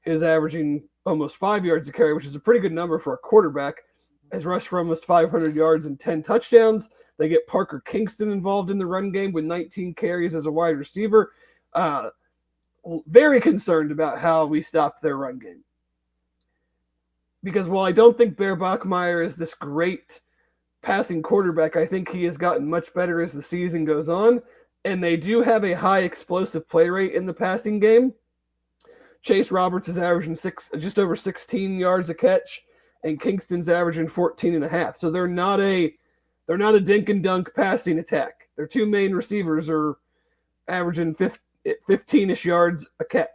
is averaging almost 5 yards a carry, which is a pretty good number for a quarterback. Has rushed for almost 500 yards and 10 touchdowns. They get Parker Kingston involved in the run game with 19 carries as a wide receiver. Very concerned about how we stop their run game. Because while I don't think Bear Bachmeier is this great passing quarterback, I think he has gotten much better as the season goes on. And they do have a high explosive play rate in the passing game. Chase Roberts is averaging just over 16 yards a catch, and Kingston's averaging 14.5. So they're not a dink and dunk passing attack. Their two main receivers are averaging 15-ish yards a catch.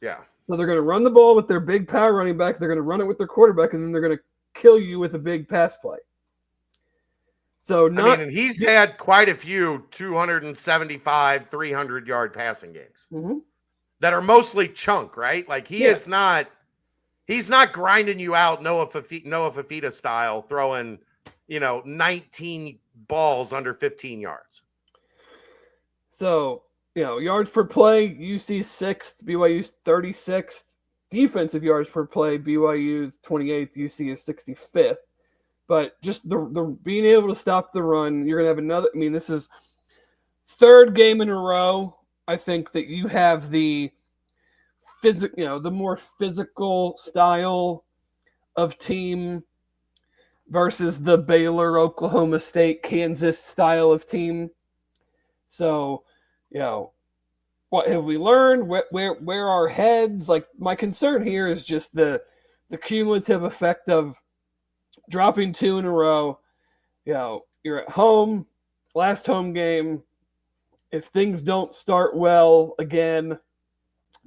Yeah. So they're going to run the ball with their big power running back. They're going to run it with their quarterback, and then they're going to kill you with a big pass play. So and he's had quite a few 275, 300-yard passing games that are mostly chunk, right? Like he's not grinding you out Noah Fafita style, throwing 19 balls under 15 yards. So yards per play, UC 6th, BYU's 36th. Defensive yards per play, BYU's 28th, UC is 65th. But just the being able to stop the run, you're going to have another. I mean, this is third game in a row. I think that you have the the more physical style of team versus the Baylor, Oklahoma State, Kansas style of team. So, what have we learned? Where are our heads? Like, my concern here is just the cumulative effect of dropping 2 in a row. You're at home, last home game. If things don't start well again,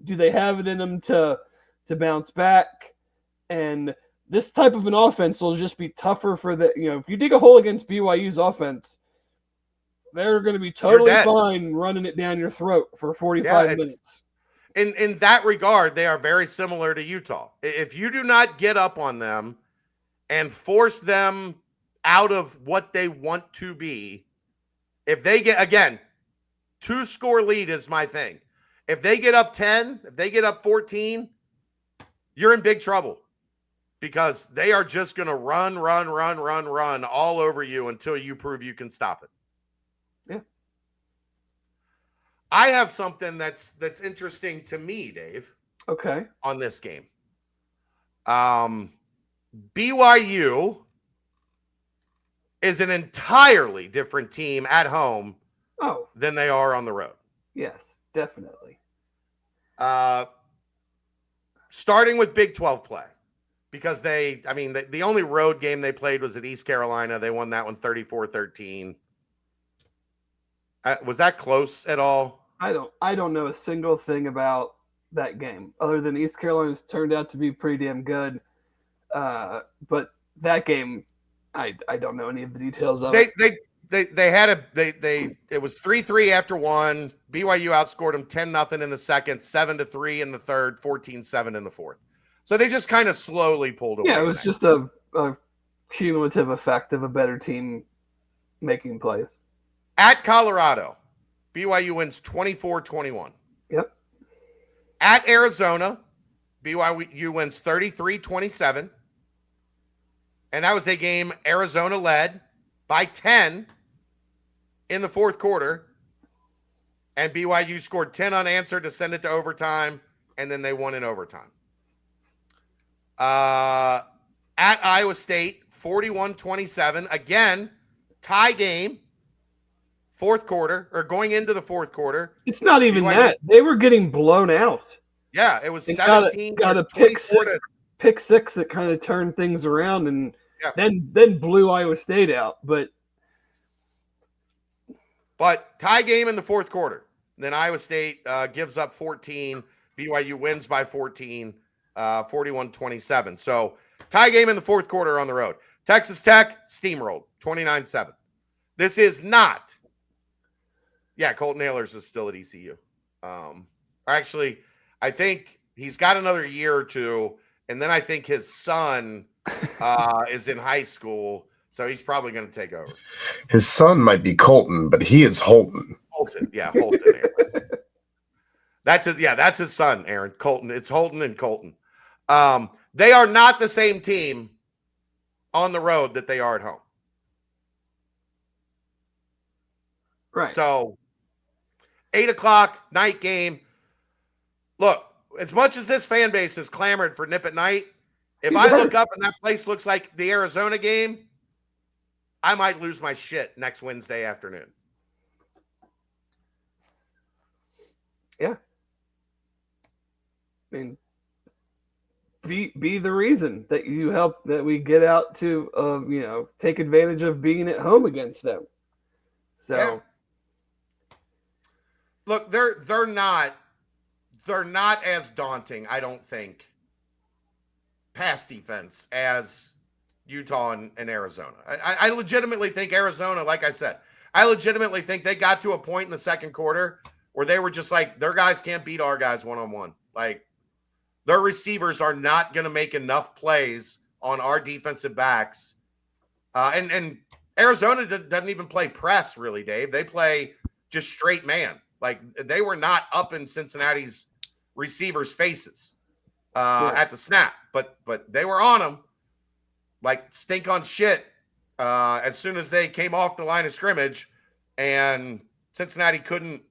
do they have it in them to bounce back? And this type of an offense will just be tougher for if you dig a hole against BYU's offense, they're going to be totally fine running it down your throat for 45 minutes. In that regard, they are very similar to Utah. If you do not get up on them and force them out of what they want to be, if they get, again, 2-score lead is my thing. If they get up 10, if they get up 14, you're in big trouble because they are just going to run all over you until you prove you can stop it. Yeah. I have something that's interesting to me, Dave. Okay. On this game. BYU is an entirely different team at home than they are on the road. Yes, definitely. Starting with Big 12 play, because the only road game they played was at East Carolina. They won that one 34-13. Was that close at all? I don't know a single thing about that game other than East Carolina's turned out to be pretty damn good. But that game, I don't know any of the details of it. It was 3-3 after one. BYU outscored them 10-0 in the second, 7-3 in the third, 14-7 in the fourth. So they just kind of slowly pulled away. Yeah, it was just a cumulative effect of a better team making plays. At Colorado, BYU wins 24-21. Yep. At Arizona, BYU wins 33-27. And that was a game Arizona led by 10 in the fourth quarter. And BYU scored 10 unanswered to send it to overtime, and then they won in overtime. At Iowa State, 41-27. Again, tie game, fourth quarter, or going into the fourth quarter. It's not even BYU, that. They were getting blown out. Yeah, it was 17. Got a pick six that kind of turned things around and then blew Iowa State out. But tie game in the fourth quarter. Then Iowa State gives up 14. BYU wins by 14, 41-27. So tie game in the fourth quarter on the road. Texas Tech steamrolled 29-7. This is not Yeah, Colton Nailers is still at ECU. Actually, I think he's got another year or two, and then I think his son is in high school, so he's probably going to take over. His son might be Colton, but he is Holton. Holton, yeah, Holton. Aaron. That's his son, Aaron. Colton. It's Holton and Colton. They are not the same team on the road that they are at home. Right. So 8:00 night game. Look, as much as this fan base has clamored for Nip at Night, if I look up and that place looks like the Arizona game, I might lose my shit next Wednesday afternoon. Yeah. I mean, be the reason that you help that we get out to take advantage of being at home against them. So yeah. Look, they're not as daunting, I don't think, pass defense as Utah and Arizona. I legitimately think Arizona, like I said, I legitimately think they got to a point in the second quarter where they were just like, their guys can't beat our guys one-on-one. Like, their receivers are not going to make enough plays on our defensive backs. And Arizona doesn't even play press, really, Dave. They play just straight man. Like, they were not up in Cincinnati's receivers' faces at the snap. But they were on them like stink on shit as soon as they came off the line of scrimmage, and Cincinnati couldn't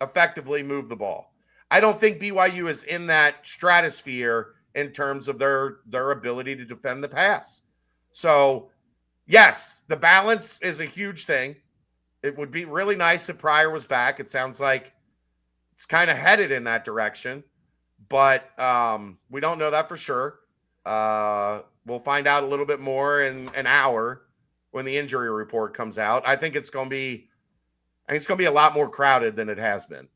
effectively move the ball. I don't think BYU is in that stratosphere in terms of their ability to defend the pass. So, yes, the balance is a huge thing. It would be really nice if Pryor was back. It sounds like it's kind of headed in that direction, but we don't know that for sure. We'll find out a little bit more in an hour when the injury report comes out. I think it's going to be a lot more crowded than it has been.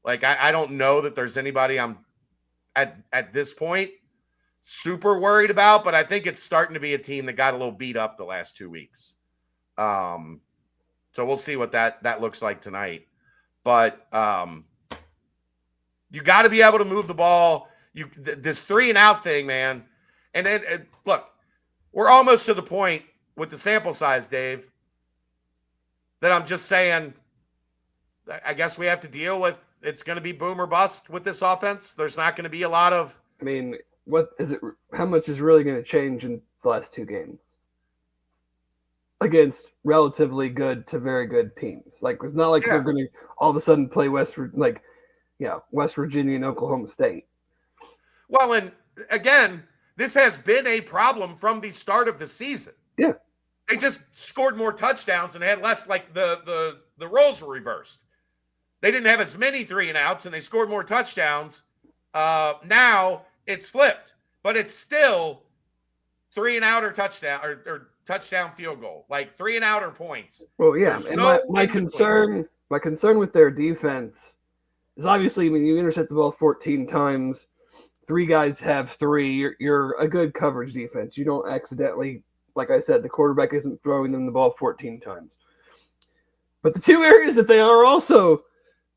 Like, I don't know that there's anybody I'm at this point super worried about, but I think it's starting to be a team that got a little beat up the last 2 weeks. So we'll see what that looks like tonight. But you got to be able to move the ball. This 3-and-out thing, man. And then, look, we're almost to the point with the sample size, Dave, that I'm just saying, I guess we have to deal with it's going to be boom or bust with this offense. There's not going to be a lot of. I mean, what is it? How much is really going to change in the last two games against relatively good to very good teams? Like, it's not like they're going to all of a sudden play West Virginia and Oklahoma State. Well, and again, this has been a problem from the start of the season. Yeah, they just scored more touchdowns and had less. Like the roles were reversed. They didn't have as many 3-and-outs, and they scored more touchdowns. Now it's flipped, but it's still 3-and-out or touchdown or touchdown field goal, like 3-and-out or points. Well, yeah, and my concern with their defense is obviously when you intercept the ball 14 times, 3 guys have 3. You're a good coverage defense. You don't accidentally, like I said, the quarterback isn't throwing them the ball 14 times. But the 2 areas that they are also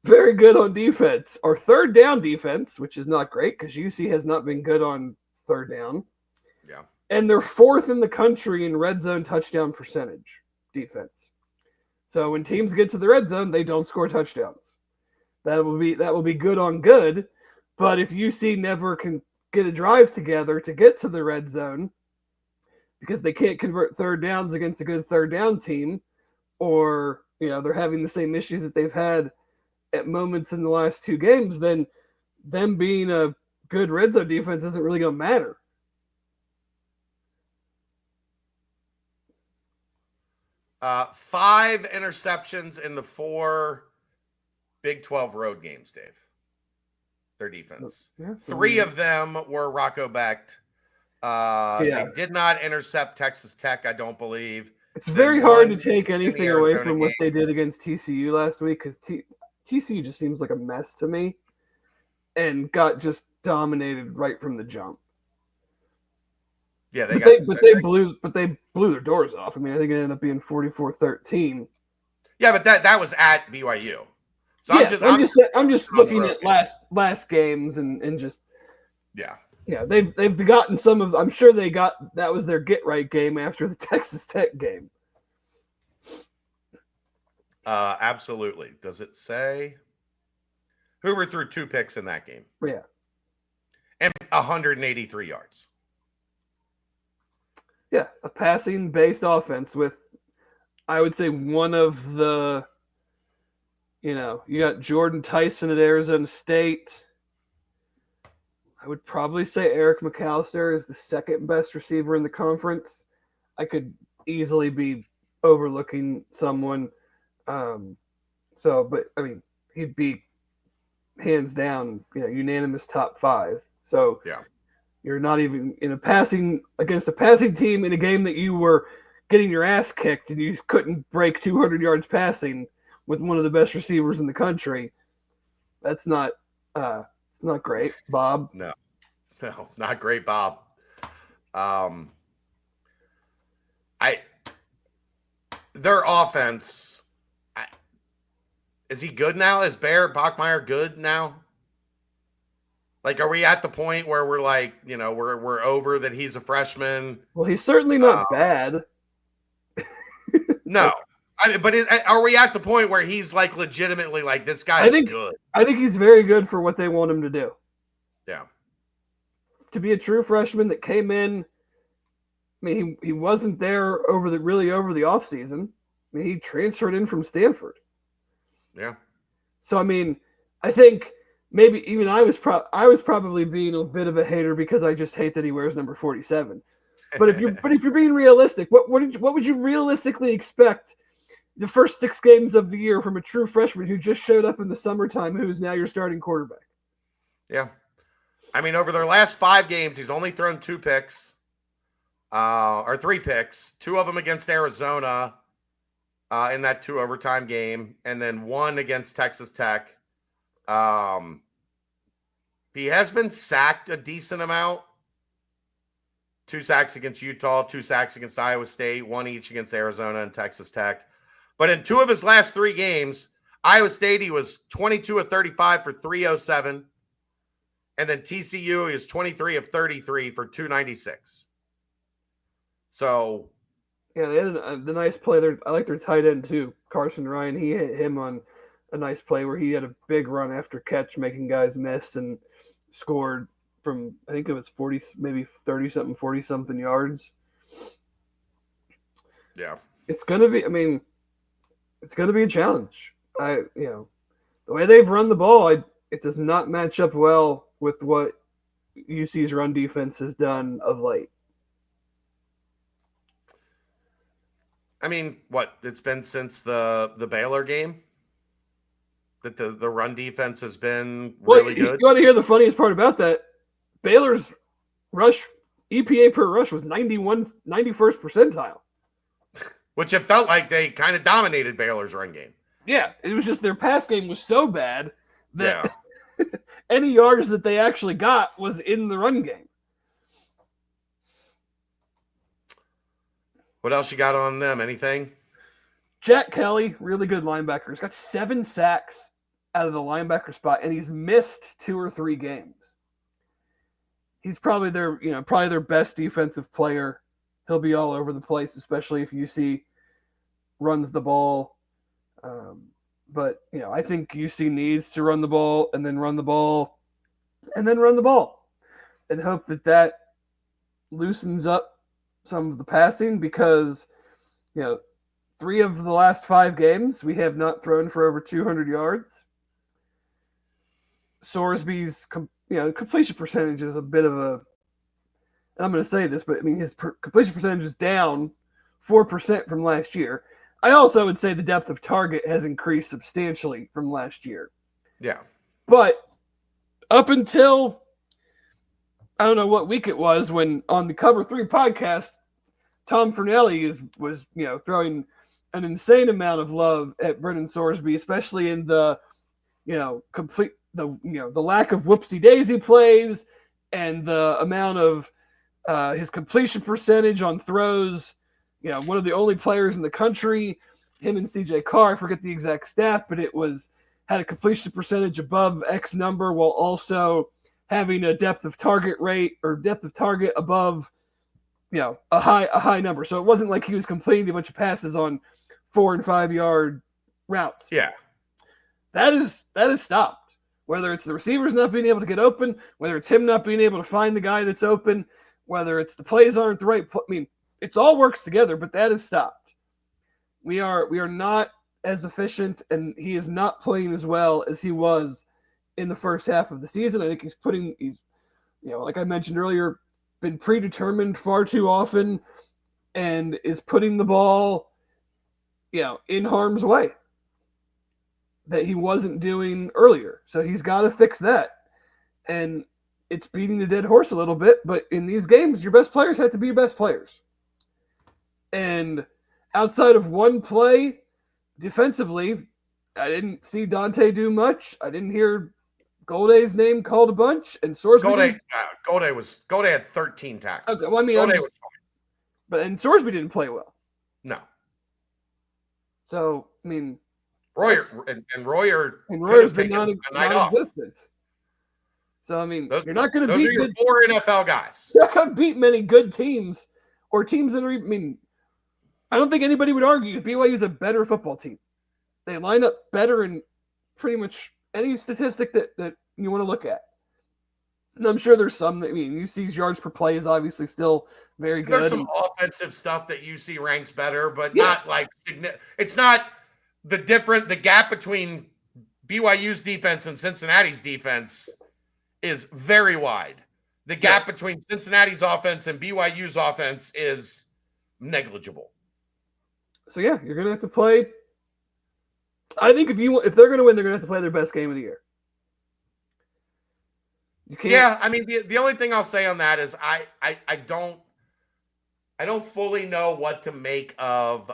very good on defense are third down defense, which is not great because UC has not been good on third down. Yeah. And they're 4th in the country in red zone touchdown percentage defense. So when teams get to the red zone, they don't score touchdowns. That will be good on good. But if UC never can get a drive together to get to the red zone because they can't convert third downs against a good third down team, or they're having the same issues that they've had at moments in the last 2 games, then them being a good red zone defense isn't really going to matter. Uh, 5 interceptions in the 4 Big 12 road games, Dave. Their defense. Yeah, 3 of them were Rocco Becht. They did not intercept Texas Tech, I don't believe. It's very hard to take anything away from what they did against TCU last week because TCU just seems like a mess to me and got just dominated right from the jump. Yeah, they blew their doors off. I mean, I think it ended up being 44-13. Yeah, but that was at BYU. So yes, I'm just looking at last games and just yeah. Yeah, they've gotten some of. I'm sure they got that was their get right game after the Texas Tech game. Absolutely. Does it say Hoover threw 2 picks in that game? Yeah, and 183 yards. Yeah, a passing based offense with, I would say, one of the. You got Jordan Tyson at Arizona State. I would probably say Eric McAllister is the second best receiver in the conference. I could easily be overlooking someone. But I mean, he'd be hands down, unanimous top 5. So yeah, you're not even in against a passing team in a game that you were getting your ass kicked and you couldn't break 200 yards passing with one of the best receivers in the country. That's not. It's not great, Bob. No, not great, Bob. Their offense, is he good now? Is Bachmeier good now? Like, are we at the point where we're like, we're over that he's a freshman? Well, he's certainly not bad. No. Are we at the point where he's like legitimately like this guy's good? I think he's very good for what they want him to do. Yeah. To be a true freshman that came in, I mean, he wasn't there over the offseason. I mean, he transferred in from Stanford. Yeah. So I mean, I think maybe even I was probably being a bit of a hater because I just hate that he wears number 47. But if you're being realistic, what would you realistically expect the first 6 games of the year from a true freshman who just showed up in the summertime, who is now your starting quarterback? Yeah. I mean, over their last 5 games, he's only thrown 2 picks, or 3 picks, 2 of them against Arizona in that 2 overtime game, and then 1 against Texas Tech. He has been sacked a decent amount. 2 sacks against Utah, 2 sacks against Iowa State, 1 each against Arizona and Texas Tech. But in 2 of his last 3 games, Iowa State, he was 22 of 35 for 307. And then TCU, he was 23 of 33 for 296. So. Yeah, they had the nice play there. I like their tight end too, Carson Ryan. He hit him on a nice play where he had a big run after catch, making guys miss, and scored from, I think it was 40, maybe 30-something, 40-something yards. Yeah. It's going to be a challenge. The way they've run the ball, it does not match up well with what UC's run defense has done of late. I mean, it's been since the Baylor game that the run defense has been really good. You want to hear the funniest part about that? Baylor's rush EPA per rush was 91st percentile. Which it felt like they kind of dominated Baylor's run game. Yeah, it was just their pass game was so bad that any yards that they actually got was in the run game. What else you got on them? Anything? Jack Kelly, really good linebacker. He's got 7 sacks out of the linebacker spot, and he's missed 2 or 3 games. He's probably their best defensive player. He'll be all over the place, especially if UC runs the ball. But I think UC needs to run the ball and then run the ball and then run the ball and hope that loosens up some of the passing, because 3 of the last 5 games we have not thrown for over 200 yards. Sorsby's completion percentage is a bit of a, I'm going to say this, but I mean, his completion percentage is down 4% from last year. I also would say the depth of target has increased substantially from last year. Yeah. But up until, I don't know what week it was, when on the Cover 3 podcast, Tom Fernelli was throwing an insane amount of love at Brendan Sorsby, especially in the the lack of whoopsie daisy plays and the amount of his completion percentage on throws. One of the only players in the country, him and CJ Carr, I forget the exact stat, but it was had a completion percentage above X number while also having a depth of target rate or depth of target above, a high number. So it wasn't like he was completing a bunch of passes on 4 and 5 yard routes. Yeah. That is stopped. Whether it's the receivers not being able to get open, whether it's him not being able to find the guy that's open, whether it's the plays aren't the right. It's all works together, but that is stopped. We are not as efficient, and he is not playing as well as he was in the first half of the season. I think he's like I mentioned earlier, been predetermined far too often and is putting the ball, in harm's way that he wasn't doing earlier. So he's got to fix that. And it's beating the dead horse a little bit, but in these games, your best players have to be your best players. And outside of one play, defensively, I didn't see Dante do much. I didn't hear Golday's name called a bunch, and Sorsby. Golday had 13 tackles. Okay, well, was fine, but Sorsby didn't play well. No. So Royer's been non-existent. So you're not going to beat your 4 NFL guys. You're not going to beat many good teams or teams that are. I don't think anybody would argue BYU is a better football team. They line up better in pretty much any statistic that you want to look at. And I'm sure there's some that UC's yards per play is obviously still very good. There's some offensive stuff that UC ranks better, but not like it's not the gap between BYU's defense and Cincinnati's defense is very wide. The gap between Cincinnati's offense and BYU's offense is negligible. So you're going to have to play. I think if they're going to win, they're going to have to play their best game of the year. You can't. Yeah, the only thing I'll say on that is I don't fully know what to make of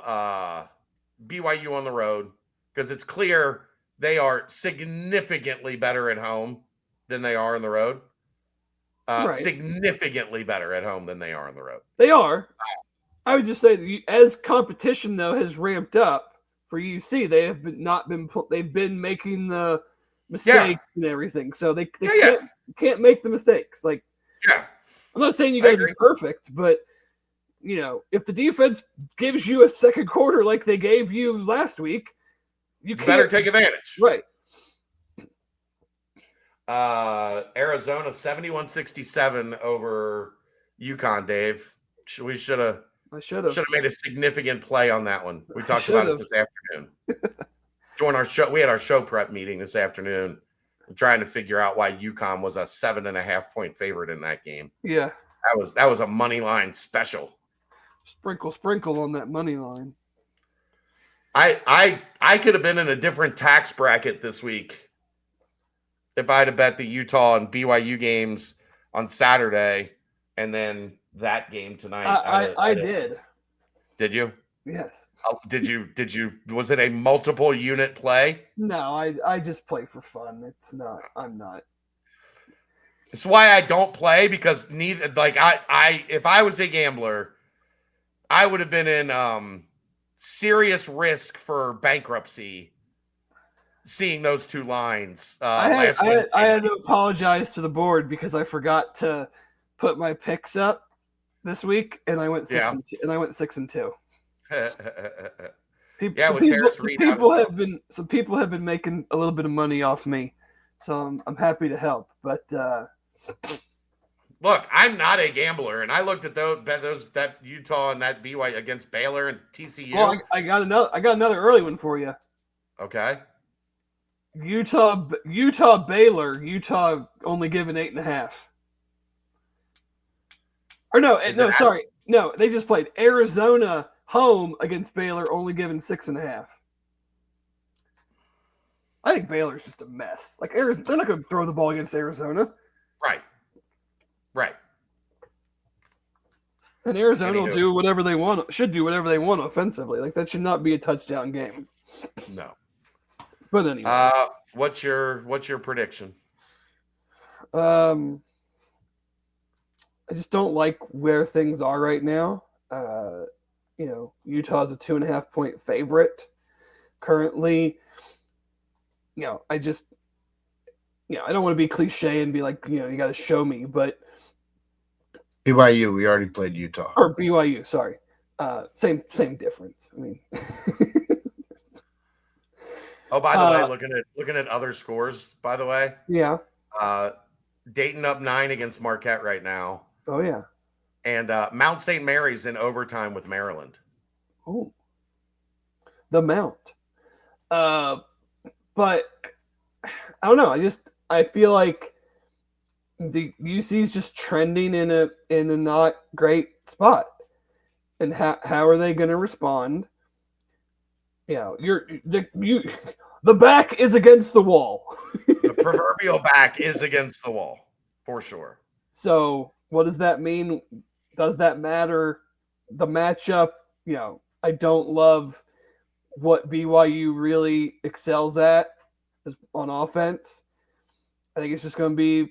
BYU on the road, because it's clear they are significantly better at home than they are on the road. Right. Significantly better at home than they are on the road. They are. I would just say that as competition though has ramped up for UC, they've been making the mistakes and everything. So they can't make the mistakes. I'm not saying you got to be perfect, but if the defense gives you a second quarter like they gave you last week, you better take advantage. Right. Arizona 71-67 over UConn, Dave. We should have made a significant play on that one. We talked about it this afternoon. During our show, we had our show prep meeting this afternoon. I'm trying to figure out why UConn was a 7.5-point favorite in that game. Yeah. That was a money line special. Sprinkle on that money line. I could have been in a different tax bracket this week if I had to bet the Utah and BYU games on Saturday and then that game tonight. I did. Did you? Yes. Did you? Was it a multiple unit play? No, I just play for fun. It's not. I'm not. It's why I don't play, because if I was a gambler, I would have been in serious risk for bankruptcy. Seeing those two lines, I had to apologize to the board because I forgot to put my picks up this week, and I went 6 and 2. Some people have been making a little bit of money off me, so I'm happy to help. But look, I'm not a gambler, and I looked at that Utah and that BYU against Baylor and TCU. Oh, I got another early one for you. Okay. Utah Baylor. Utah only given 8.5. Or sorry. No, they just played Arizona home against Baylor, only given 6.5. I think Baylor's just a mess. They're not going to throw the ball against Arizona. Right. And Arizona will do whatever they want. Should do whatever they want offensively. That should not be a touchdown game. No. But anyway. What's your prediction? I just don't like where things are right now. Utah's a 2.5-point favorite currently. I just, I don't want to be cliche and be like, you got to show me, but BYU, we already played Utah. or BYU, sorry. Same difference. I mean, Oh, by the way, looking at other scores, by the way. Yeah. Dayton up 9 against Marquette right now. Oh, yeah. And Mount St. Mary's in overtime with Maryland. Oh. The Mount. But I don't know. I feel like the UC is just trending in a not great spot. And how are they going to respond? The back is against the wall. The proverbial back is against the wall, for sure. So what does that mean? Does that matter? The matchup, I don't love what BYU really excels at on offense. I think it's just going to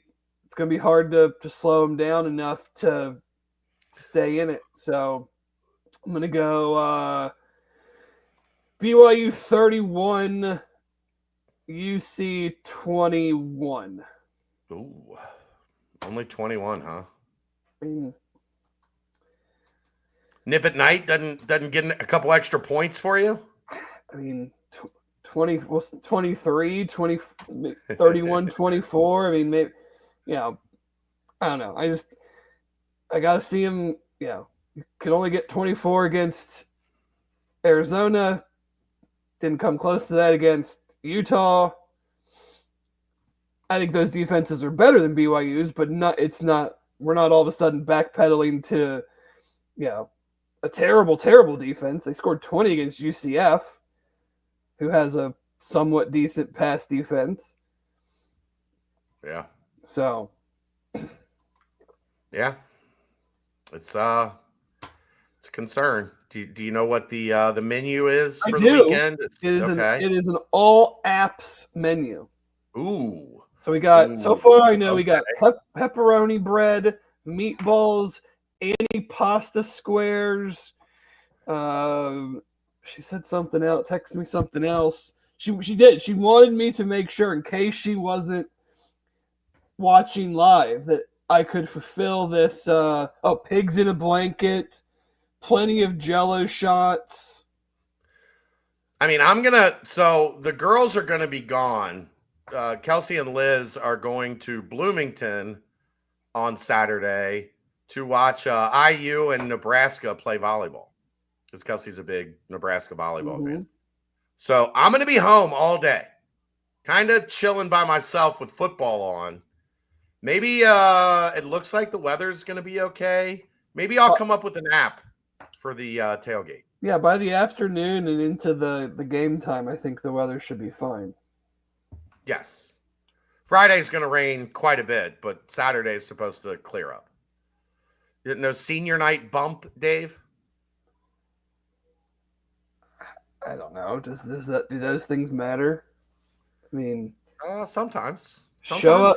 be hard to slow them down enough to stay in it. So I'm going to go BYU 31, UC 21. Ooh, only 21, huh? I mean, Nip at night doesn't get a couple extra points for you? I mean, 23, 20, 31, 24. I mean, maybe, I don't know. I got to see him, you could only get 24 against Arizona. Didn't come close to that against Utah. I think those defenses are better than BYU's, but we're not all of a sudden backpedaling to, a terrible, terrible defense. They scored 20 against UCF, who has a somewhat decent pass defense. Yeah. So. Yeah. It's a concern. Do you know what the menu is for the weekend? It is an all apps menu. Ooh. So we got, so far I know we got pepperoni bread, meatballs, antipasta squares. She said something else, texted me something else. She did. She wanted me to make sure, in case she wasn't watching live, that I could fulfill this. Pigs in a blanket, plenty of Jell-O shots. I mean, so the girls are gonna be gone. Kelsey and Liz are going to Bloomington on Saturday to watch IU and Nebraska play volleyball, because Kelsey's a big Nebraska volleyball fan. So I'm going to be home all day, kind of chilling by myself with football on. Maybe it looks like the weather's going to be okay. Maybe I'll come up with an app for the tailgate. Yeah, by the afternoon and into the game time, I think the weather should be fine. Yes. Friday's going to rain quite a bit, but Saturday's supposed to clear up. No senior night bump, Dave? I don't know. Do those things matter? I mean, sometimes. Show up,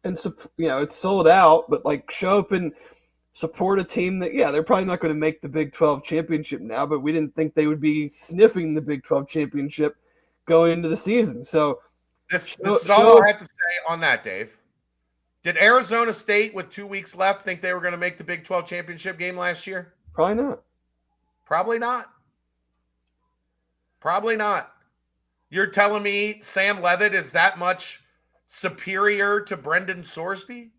and it's sold out. But show up and support a team that, they're probably not going to make the Big 12 championship now, but we didn't think they would be sniffing the Big 12 championship going into the season. So this is all I have to say on that, Dave. Did Arizona State, with 2 weeks left, think they were going to make the Big 12 championship game last year? Probably not. Probably not. Probably not. You're telling me Sam Leavitt is that much superior to Brendan Sorsby?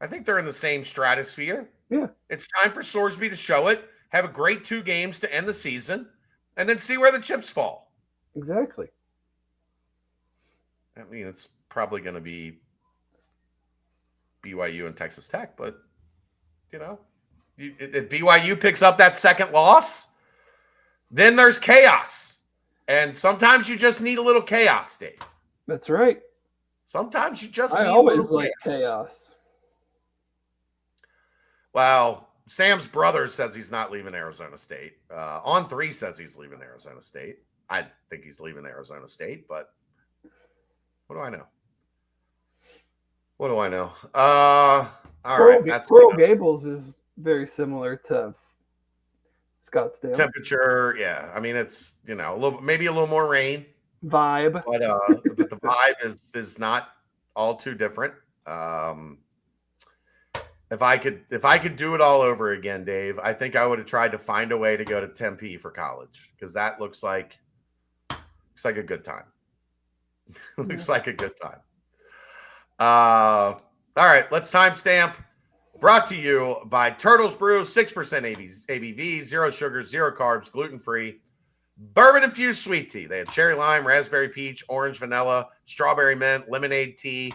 I think they're in the same stratosphere. Yeah. It's time for Sorsby to show it, have a great 2 games to end the season, and then see where the chips fall. Exactly. I mean, it's probably going to be BYU and Texas Tech, but, if BYU picks up that second loss, then there's chaos. And sometimes you just need a little chaos, Dave. That's right. Sometimes you just need a little like chaos. Well, Sam's brother says he's not leaving Arizona State. On3 says he's leaving Arizona State. I think he's leaving Arizona State, but what do I know? What do I know? All right. Coral Gables is very similar to Scottsdale. Temperature, yeah. I mean, it's, maybe a little more rain, Vibe. but the vibe is not all too different. If I could do it all over again, Dave, I think I would have tried to find a way to go to Tempe for college, because that looks like a good time. Looks like a good time. All right, let's timestamp. Brought to you by Turtles Brew, 6% ABV, 0 sugar, 0 carbs, gluten-free, bourbon-infused sweet tea. They have cherry lime, raspberry peach, orange vanilla, strawberry mint, lemonade tea.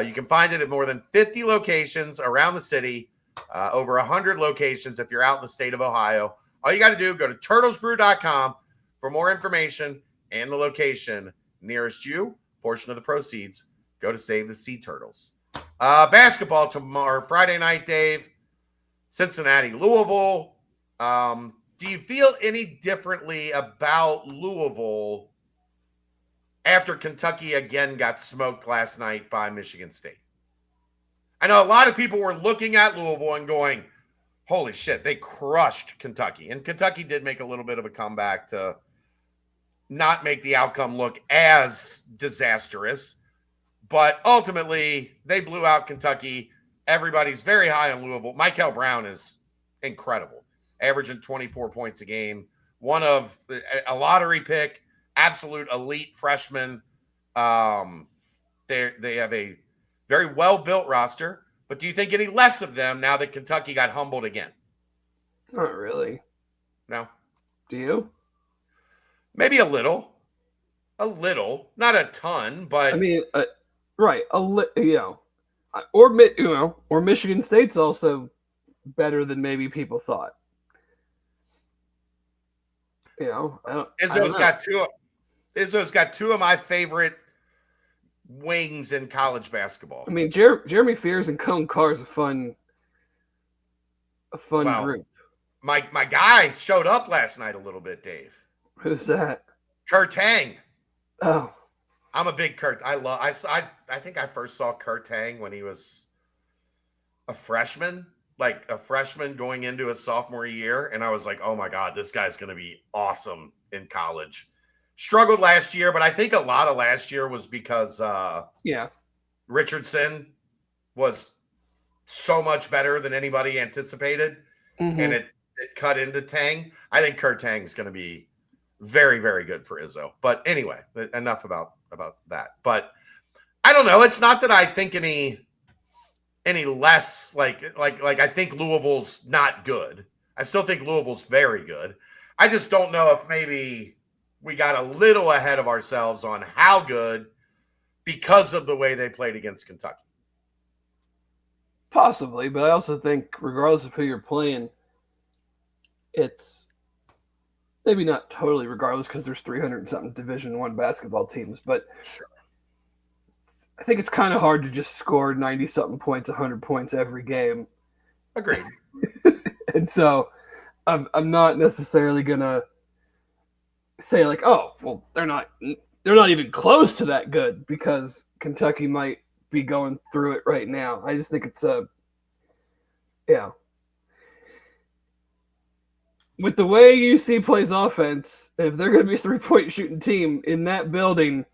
You can find it at more than 50 locations around the city, over 100 locations if you're out in the state of Ohio. All you got to do, go to turtlesbrew.com for more information and the location nearest you. Portion of the proceeds go to Save the Sea Turtles. Basketball tomorrow, Friday night, Dave. Cincinnati, Louisville. Do you feel any differently about Louisville after Kentucky again got smoked last night by Michigan State? I know a lot of people were looking at Louisville and going, holy shit, they crushed Kentucky. And Kentucky did make a little bit of a comeback to not make the outcome look as disastrous. But ultimately, they blew out Kentucky. Everybody's very high on Louisville. Michael Brown is incredible, averaging 24 points a game. One of a lottery pick, absolute elite freshman. They have a very well-built roster. But do you think any less of them now that Kentucky got humbled again? Not really. No? Do you? Maybe a little. A little. Not a ton, but... I mean, right. Or Michigan State's also better than maybe people thought. Izzo's got two of my favorite wings in college basketball. I mean, Jeremy Fears and Cone Carr is a fun group. My guy showed up last night a little bit, Dave. Who's that? Kurt Tang. Oh, I'm a big Kurt. I think I first saw Kurt Tang when he was a freshman, like a freshman going into his sophomore year. And I was like, oh my God, this guy's going to be awesome in college. Struggled last year, but I think a lot of last year was because Richardson was so much better than anybody anticipated. Mm-hmm. And it cut into Tang. I think Kurt Tang is going to be very, very good for Izzo. But anyway, enough about that. But I don't know. It's not that I think any less like I think Louisville's not good. I still think Louisville's very good. I just don't know if maybe we got a little ahead of ourselves on how good because of the way they played against Kentucky. Possibly, but I also think regardless of who you're playing, it's maybe not totally regardless because there's 300 and something Division I basketball teams, but sure. I think it's kind of hard to just score 90 something points, 100 points every game. Agreed. And so I'm not necessarily gonna say like, oh, well, they're not even close to that good because Kentucky might be going through it right now. I just think it's with the way UC plays offense, if they're going to be a 3-point shooting team in that building,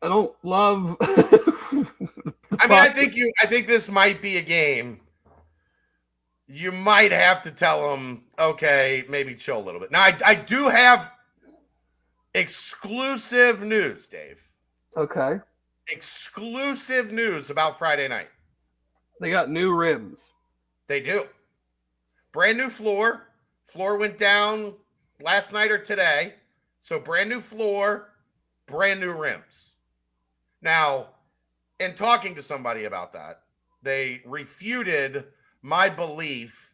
I don't love. I mean, I think this might be a game. You might have to tell them, okay, maybe chill a little bit. Now, I do have exclusive news, Dave. Okay. Exclusive news about Friday night. They got new rims. They do. Brand new floor. Floor went down last night or today. So brand new floor, brand new rims. Now, in talking to somebody about that, they refuted my belief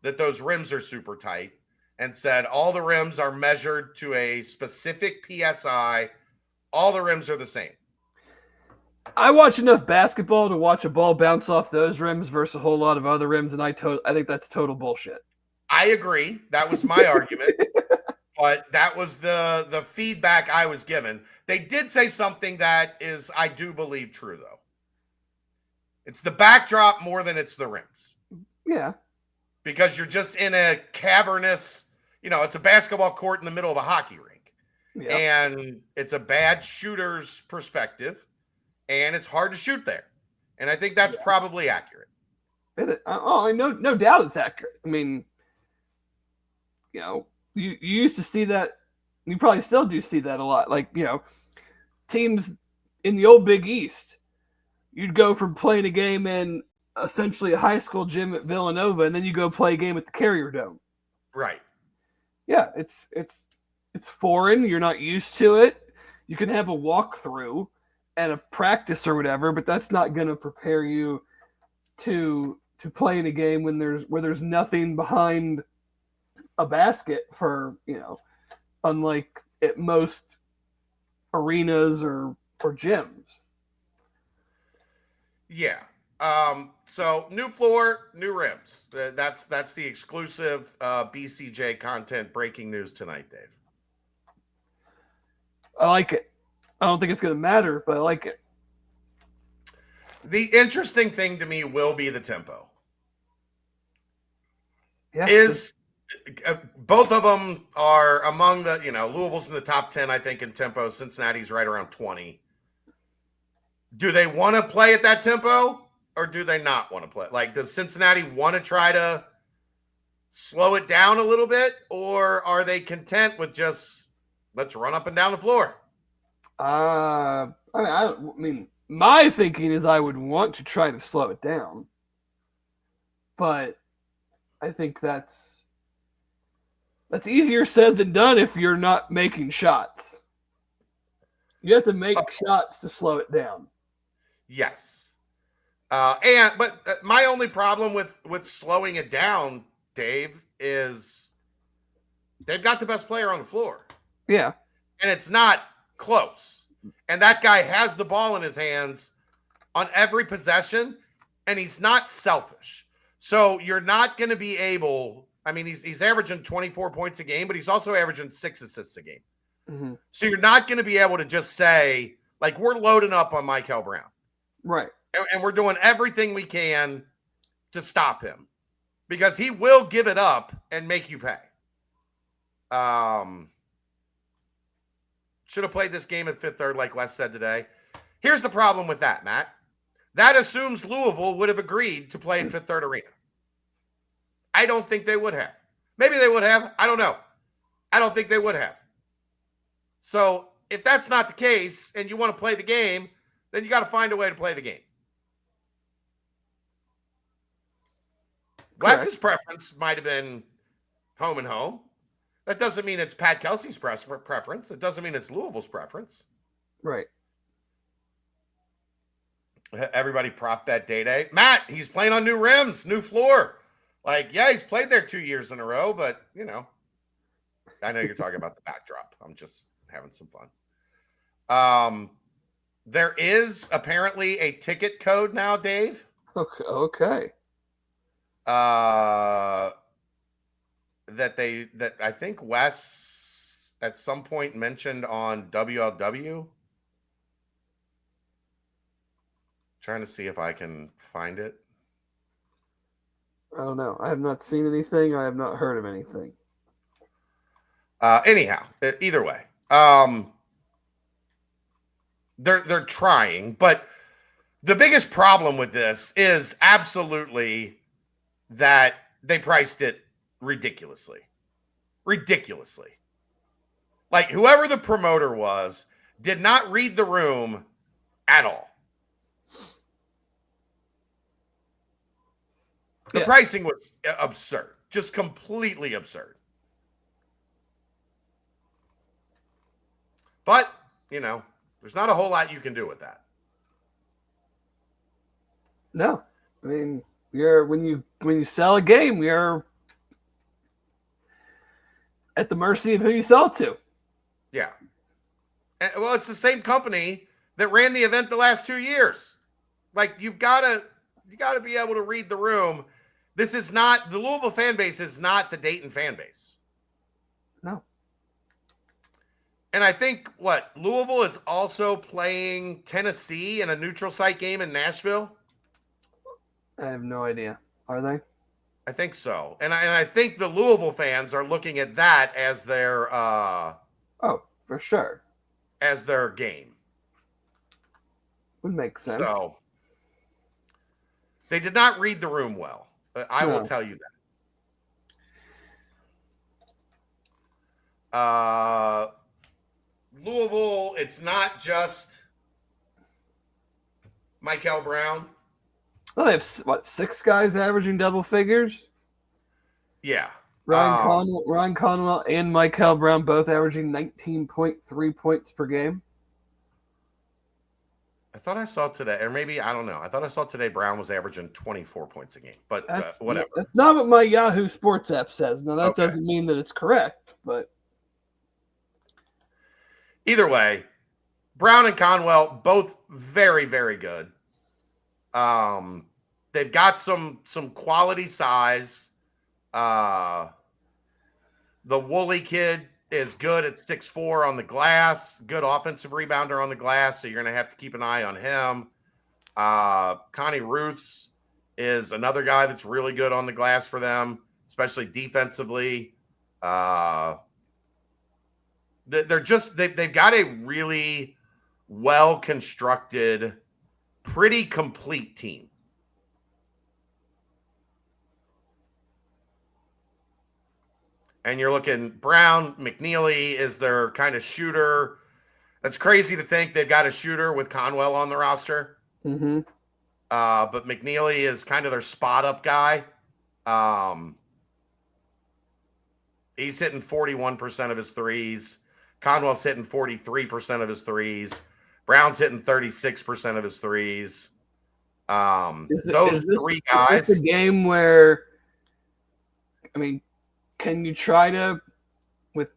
that those rims are super tight and said all the rims are measured to a specific PSI. All the rims are the same. I watch enough basketball to watch a ball bounce off those rims versus a whole lot of other rims, and I think that's total bullshit. I agree. That was my argument, but that was the feedback I was given. They did say something that is, I do believe, true, though. It's the backdrop more than it's the rims. Yeah. because you're just in a cavernous, it's a basketball court in the middle of a hockey rink. Yeah. And it's a bad shooter's perspective, and it's hard to shoot there. And I think that's probably accurate. No doubt it's accurate. I mean, you used to see that. You probably still do see that a lot. Like, teams in the old Big East, you'd go from playing a game in essentially a high school gym at Villanova, and then you go play a game at the Carrier Dome. Right. Yeah, it's foreign. You're not used to it. You can have a walkthrough and a practice or whatever, but that's not going to prepare you to play in a game where there's nothing behind a basket for, unlike at most arenas or gyms. Yeah. So new floor, new rims. That's the exclusive BCJ content breaking news tonight, Dave. I like it. I don't think it's going to matter, but I like it. The interesting thing to me will be the tempo. Yeah. Both of them are among the, Louisville's in the top 10, I think, in tempo. Cincinnati's right around 20. Do they want to play at that tempo, or do they not want to play? Like, does Cincinnati want to try to slow it down a little bit, or are they content with just let's run up and down the floor? I mean, my thinking is I would want to try to slow it down, but I think that's easier said than done if you're not making shots. You have to make shots to slow it down. Yes. But my only problem with slowing it down, Dave, is they've got the best player on the floor. Yeah. And it's not close. And that guy has the ball in his hands on every possession, and he's not selfish. So you're not going to be able, I mean, he's averaging 24 points a game, but he's also averaging 6 assists a game. Mm-hmm. So you're not going to be able to just say, like, we're loading up on Michael Brown. Right. And we're doing everything we can to stop him, because he will give it up and make you pay. Should have played this game at Fifth Third, like Wes said today. Here's the problem with that, Matt. That assumes Louisville would have agreed to play in Fifth Third Arena. I don't think they would have. Maybe they would have. I don't know. I don't think they would have. So if that's not the case and you want to play the game, then you got to find a way to play the game. Correct. Wes's preference might have been home and home. That doesn't mean it's Pat Kelsey's preference. It doesn't mean it's Louisville's preference. Right. Everybody prop bet day. Matt, he's playing on new rims, new floor. Like, yeah, he's played there 2 years in a row, but, I know you're talking about the backdrop. I'm just having some fun. There is apparently a ticket code now, Dave. Okay. That I think Wes at some point mentioned on WLW. Trying to see if I can find it. I don't know. I have not seen anything. I have not heard of anything. Anyhow, either way, they're trying, but the biggest problem with this is absolutely that they priced it ridiculously. Like, whoever the promoter was did not read the room at all. The pricing was absurd, just completely absurd. But, there's not a whole lot you can do with that. No. I mean, when you sell a game, you're at the mercy of who you sell it to. Yeah. Well, it's the same company that ran the event the last 2 years. Like, you got to be able to read the room. This is not, the Louisville fan base is not the Dayton fan base. No. And I think, Louisville is also playing Tennessee in a neutral site game in Nashville? I have no idea. Are they? I think so. And I think the Louisville fans are looking at that as their for sure. As their game. Would make sense. So they did not read the room well. I will tell you that. Louisville, it's not just Michael Brown. Well, they have 6 guys averaging double figures? Yeah. Ryan Conwell and Michael Brown both averaging 19.3 points per game. I thought I saw today, or maybe, I don't know. I thought I saw today Brown was averaging 24 points a game, but whatever. That's not what my Yahoo Sports app says. Now, that doesn't mean that it's correct, but. Either way, Brown and Conwell, both very, very good. They've got some quality size. The Woolley kid is good at 6'4" on the glass, good offensive rebounder on the glass, so you're going to have to keep an eye on him. Connie Ruths is another guy that's really good on the glass for them, especially defensively. They've got a really well-constructed, pretty complete team. And you're looking, Brown, McNeely is their kind of shooter. That's crazy to think they've got a shooter with Conwell on the roster. Mm-hmm. But McNeely is kind of their spot-up guy. He's hitting 41% of his threes. Conwell's hitting 43% of his threes. Brown's hitting 36% of his threes. Three guys. Is this a game where, I mean, can you try to, with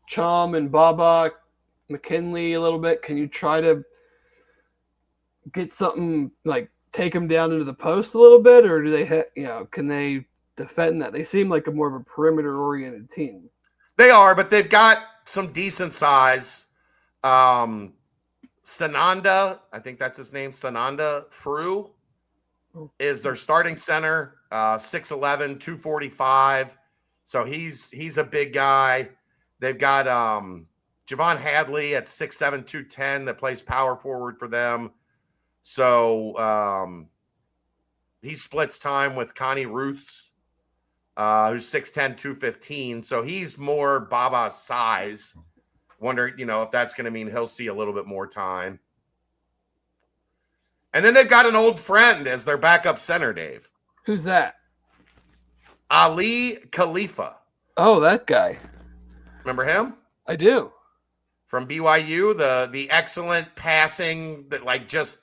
Chum and Baba, McKinley a little bit, can you try to get something, like take them down into the post a little bit, or do they, can they defend that? They seem like a more of a perimeter-oriented team. They are, but they've got some decent size. Sananda, I think that's his name, Sananda Frew, is their starting center, 6'11", 245. So he's a big guy. They've got Javon Hadley at 6'7", 210 that plays power forward for them. So he splits time with Connie Ruths, who's 6'10", 215. So he's more Baba's size. Wonder, if that's going to mean he'll see a little bit more time. And then they've got an old friend as their backup center, Dave. Who's that? Ali Khalifa. Oh, that guy. Remember him? I do. From BYU, the excellent passing that just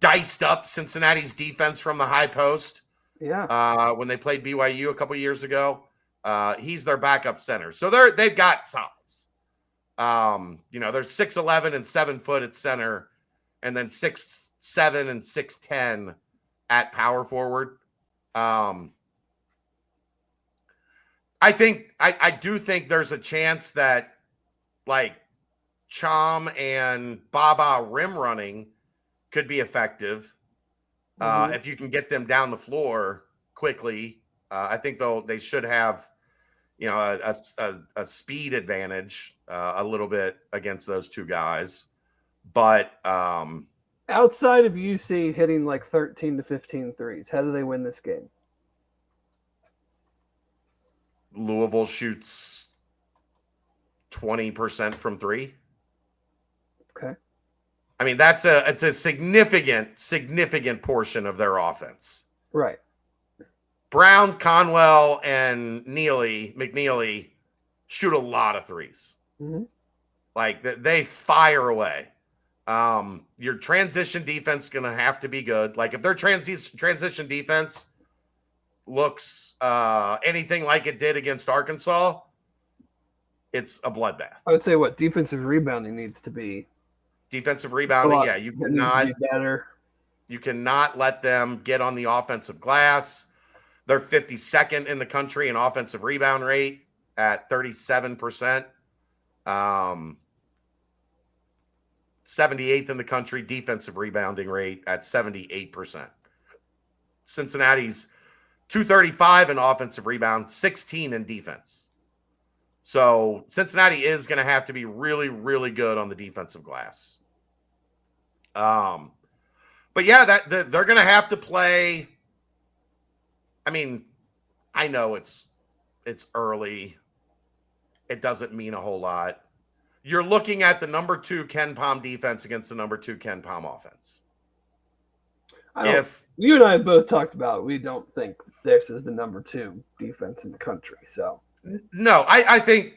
diced up Cincinnati's defense from the high post. Yeah. When they played BYU a couple years ago. He's their backup center. So they've got size. They're 6'11" and 7 foot at center, and then 6'7" and 6'10" at power forward. I do think there's a chance that Chom and Baba rim running could be effective if you can get them down the floor quickly. I think they should have a speed advantage a little bit against those two guys. But outside of UC hitting 13 to 15 threes, how do they win this game? Louisville shoots 20% from three. Okay. I mean, it's a significant portion of their offense. Right. Brown, Conwell, and McNeely shoot a lot of threes. Mm-hmm. They fire away. Your transition defense is going to have to be good. If their transition defense looks anything like it did against Arkansas, it's a bloodbath. I would say defensive rebounding needs to be. Defensive rebounding, yeah. You cannot be better. You cannot let them get on the offensive glass. They're 52nd in the country in offensive rebound rate at 37%. 78th in the country defensive rebounding rate at 78%. Cincinnati's 235 in offensive rebound, 16 in defense. So Cincinnati is going to have to be really, really good on the defensive glass. But yeah, they're going to have to play. I mean, I know it's early. It doesn't mean a whole lot. You're looking at the number 2 Ken Pom defense against the number 2 Ken Pom offense. You and I have both talked about, we don't think this is the number 2 defense in the country. So no, I think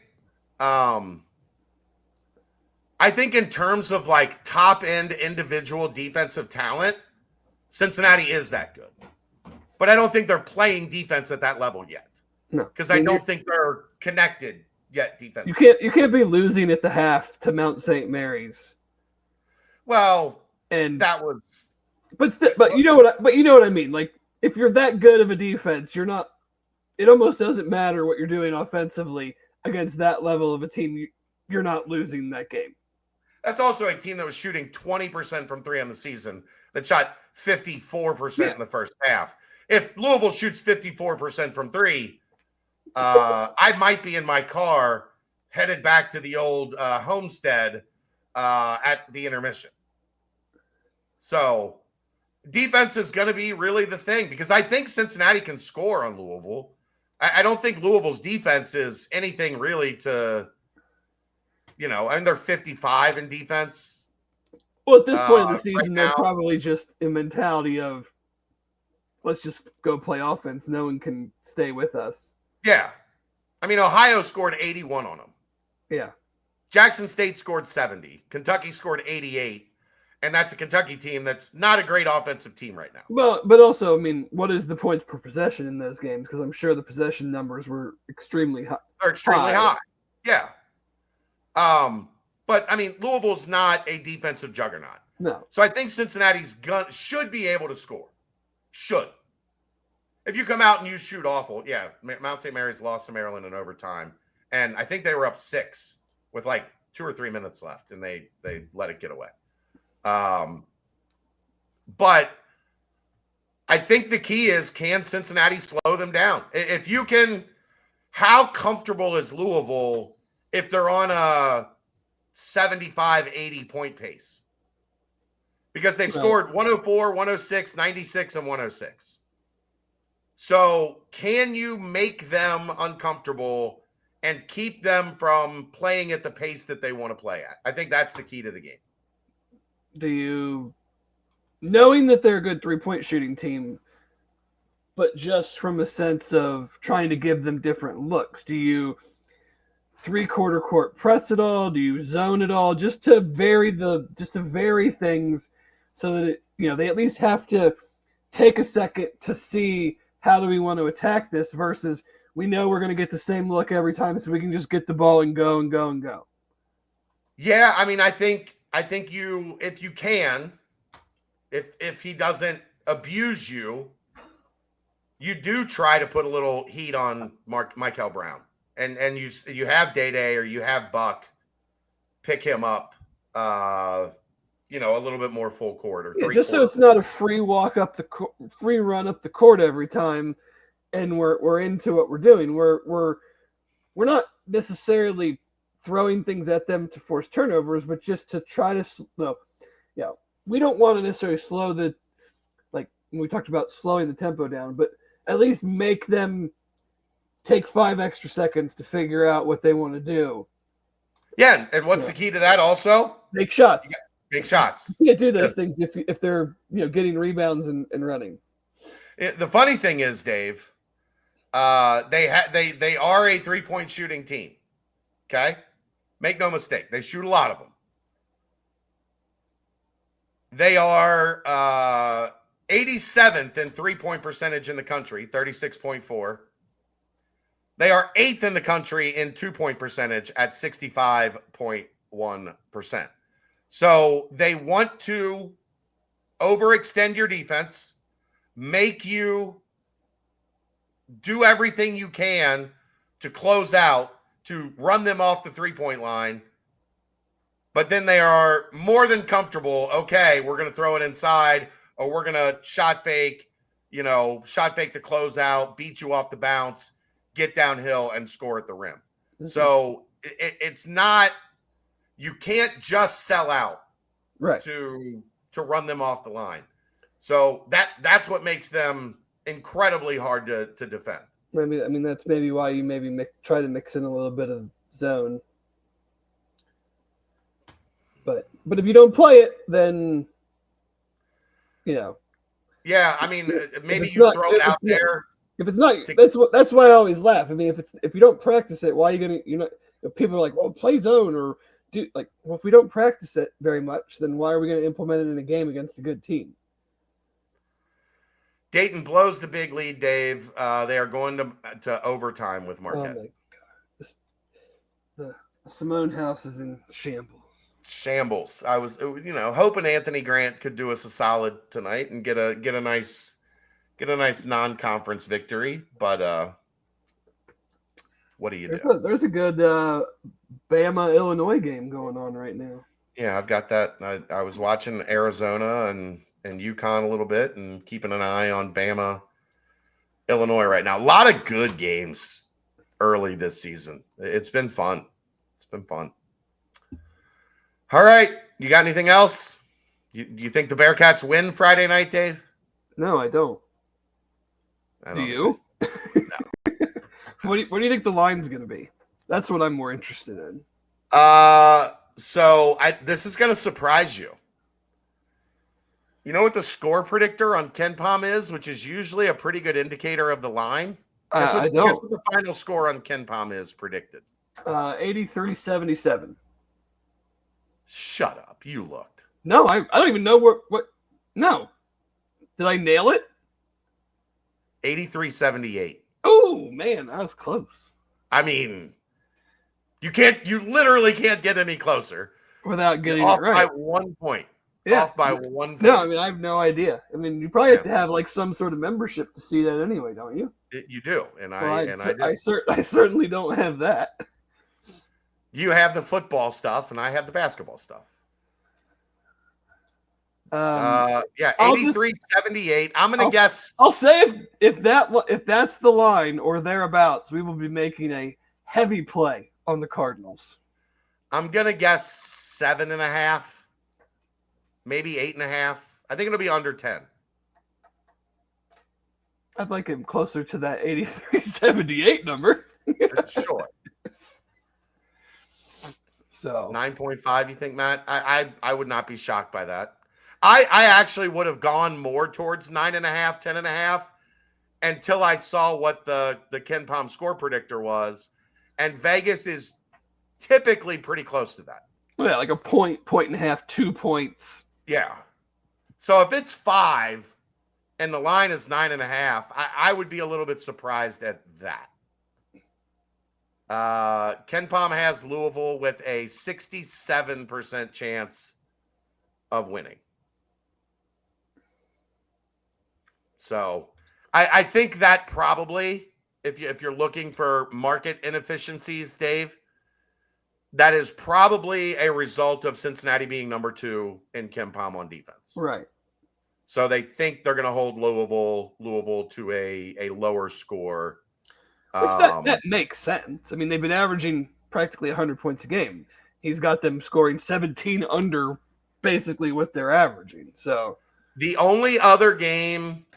in terms of like top end individual defensive talent, Cincinnati is that good. But I don't think they're playing defense at that level yet. No, because I don't think they're connected yet defense. You can't be losing at the half to Mount St. Mary's. Well, and that was, but you know what I mean. Like, if you're that good of a defense, you're not. It almost doesn't matter what you're doing offensively against that level of a team. You're not losing that game. That's also a team that was shooting 20% from 3 on the season that shot 54% in the first half. If Louisville shoots 54% from 3, I might be in my car headed back to the old homestead at the intermission. So defense is going to be really the thing, because I think Cincinnati can score on Louisville. I don't think Louisville's defense is anything really to, I mean, they're 55 in defense. Well, at this point of the season, right they're now, probably just a mentality of, let's just go play offense. No one can stay with us. Yeah. I mean, Ohio scored 81 on them. Yeah. Jackson State scored 70. Kentucky scored 88. And that's a Kentucky team that's not a great offensive team right now. Well, but also, I mean, what is the points per possession in those games? Because I'm sure the possession numbers were extremely high. They're extremely high. Yeah. But I mean, Louisville's not a defensive juggernaut. No. So I think Cincinnati's should be able to score. Should. If you come out and you shoot awful, yeah, Mount St. Mary's lost to Maryland in overtime. And I think they were up 6 with like 2 or 3 minutes left, and they let it get away. But I think the key is, can Cincinnati slow them down? If you can, how comfortable is Louisville if they're on a 75, 80 point pace? Because they've scored 104, 106, 96, and 106. So can you make them uncomfortable and keep them from playing at the pace that they want to play at? I think that's the key to the game. Do you, knowing that they're a good 3-point shooting team, but just from a sense of trying to give them different looks, do you 3/4 court press it all? Do you zone it all? Just to vary things so that they at least have to take a second to see, how do we want to attack this, versus we know we're going to get the same look every time, so we can just get the ball and go and go and go. Yeah, I mean, I think you, if you can, if he doesn't abuse you, you do try to put a little heat on Michael Brown, and you have Day or you have Buck pick him up, a little bit more full court, or just so it's not a free run up the court every time, and we're into what we're doing. We're not necessarily throwing things at them to force turnovers, but just to try to we don't want to necessarily slow we talked about slowing the tempo down, but at least make them take 5 extra seconds to figure out what they want to do. Yeah, and what's the key to that also? Make shots. Make shots. You can't do those things if they're getting rebounds and running. The funny thing is, Dave, they are a 3-point shooting team. Okay? Make no mistake. They shoot a lot of them. They are 87th in 3-point percentage in the country, 36.4. They are 8th in the country in 2-point percentage at 65.1%. So they want to overextend your defense, make you do everything you can to close out, to run them off the 3-point line. But then they are more than comfortable. Okay, we're going to throw it inside, or we're going to shot fake, shot fake to close out, beat you off the bounce, get downhill, and score at the rim. So it's not, you can't just sell out to run them off the line. So that's what makes them incredibly hard to defend. I mean that's maybe why you try to mix in a little bit of zone. But if you don't play it, then Yeah, I mean, maybe you throw it out there. If it's not, that's why I always laugh. I mean, if you don't practice it, why are you gonna? People are like, well, play zone or do like. Well, if we don't practice it very much, then why are we going to implement it in a game against a good team? Dayton blows the big lead, Dave. They are going to overtime with Marquette. Oh my God, the Simone house is in shambles. I was, hoping Anthony Grant could do us a solid tonight and get a nice non-conference victory. But what do you do? There's a good Bama Illinois game going on right now. Yeah, I've got that. I was watching Arizona and UConn a little bit and keeping an eye on Bama Illinois right now. A lot of good games early this season. It's been fun. All right. You got anything else? You think the Bearcats win Friday night, Dave? No, I don't. Do you? No. What do you think the line's going to be? That's what I'm more interested in. So this is going to surprise you. You know what the score predictor on KenPom is, which is usually a pretty good indicator of the line? I don't. Guess what the final score on KenPom is predicted? 83-77. Shut up. You looked. No, I don't even know what. No. Did I nail it? 83-78. Oh, man, that was close. I mean, you literally can't get any closer. Without getting off it right. by 1 point. Yeah. Off by 1 point. No, I mean, I have no idea. I mean, you probably have to have like some sort of membership to see that anyway, don't you? You do. I certainly don't have that. You have the football stuff, and I have the basketball stuff. 83-78. I'm gonna guess. I'll say if that's the line or thereabouts, we will be making a heavy play on the Cardinals. I'm gonna guess 7.5, maybe 8.5. I think it'll be under 10. I'd like him closer to that 83-78 number. Sure. So 9.5, you think, Matt? I would not be shocked by that. I actually would have gone more towards 9.5, 10.5 until I saw what the KenPom score predictor was. And Vegas is typically pretty close to that. Yeah, like a point and a half, 2 points. Yeah. So if it's 5 and the line is 9.5, I would be a little bit surprised at that. KenPom has Louisville with a 67% chance of winning. So I think that probably, if you're looking for market inefficiencies, Dave, that is probably a result of Cincinnati being number 2 in KenPom on defense. Right. So they think they're going to hold Louisville to a lower score. That makes sense. I mean, they've been averaging practically 100 points a game. He's got them scoring 17 under basically what they're averaging. So the only other game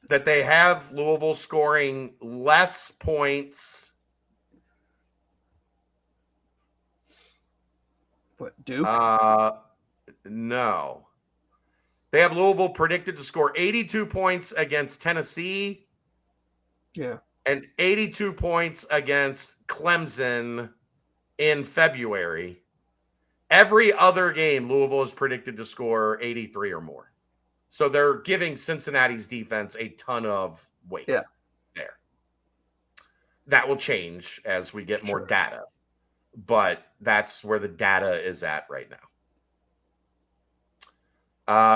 that they have Louisville scoring less points. What, Duke? No. They have Louisville predicted to score 82 points against Tennessee. Yeah. And 82 points against Clemson in February. Every other game, Louisville is predicted to score 83 or more. So they're giving Cincinnati's defense a ton of weight there. That will change as we get more data. But that's where the data is at right now.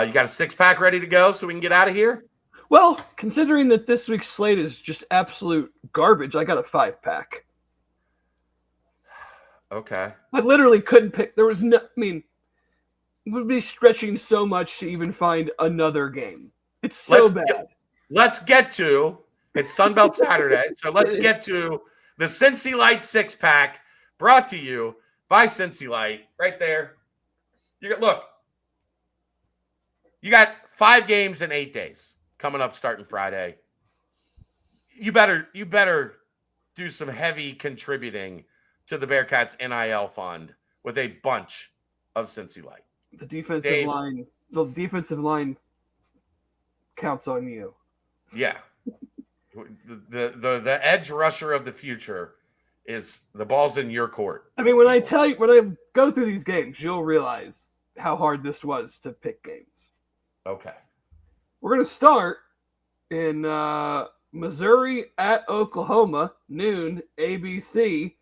You got a 6-pack ready to go so we can get out of here? Well, considering that this week's slate is just absolute garbage, I got a 5-pack. Okay. I literally couldn't pick. There was no. I mean, it would be stretching so much to even find another game. It's so bad. let's get to it's Sunbelt Saturday. So let's get to the Cincy Light Six Pack brought to you by Cincy Light. Right there. You got 5 games in 8 days coming up starting Friday. You better do some heavy contributing to the Bearcats NIL fund with a bunch of Cincy Light. The defensive line counts on you. Yeah. The edge rusher of the future is the ball's in your court. I mean, when I go through these games, you'll realize how hard this was to pick games. Okay. We're going to start in Missouri at Oklahoma, noon, ABC.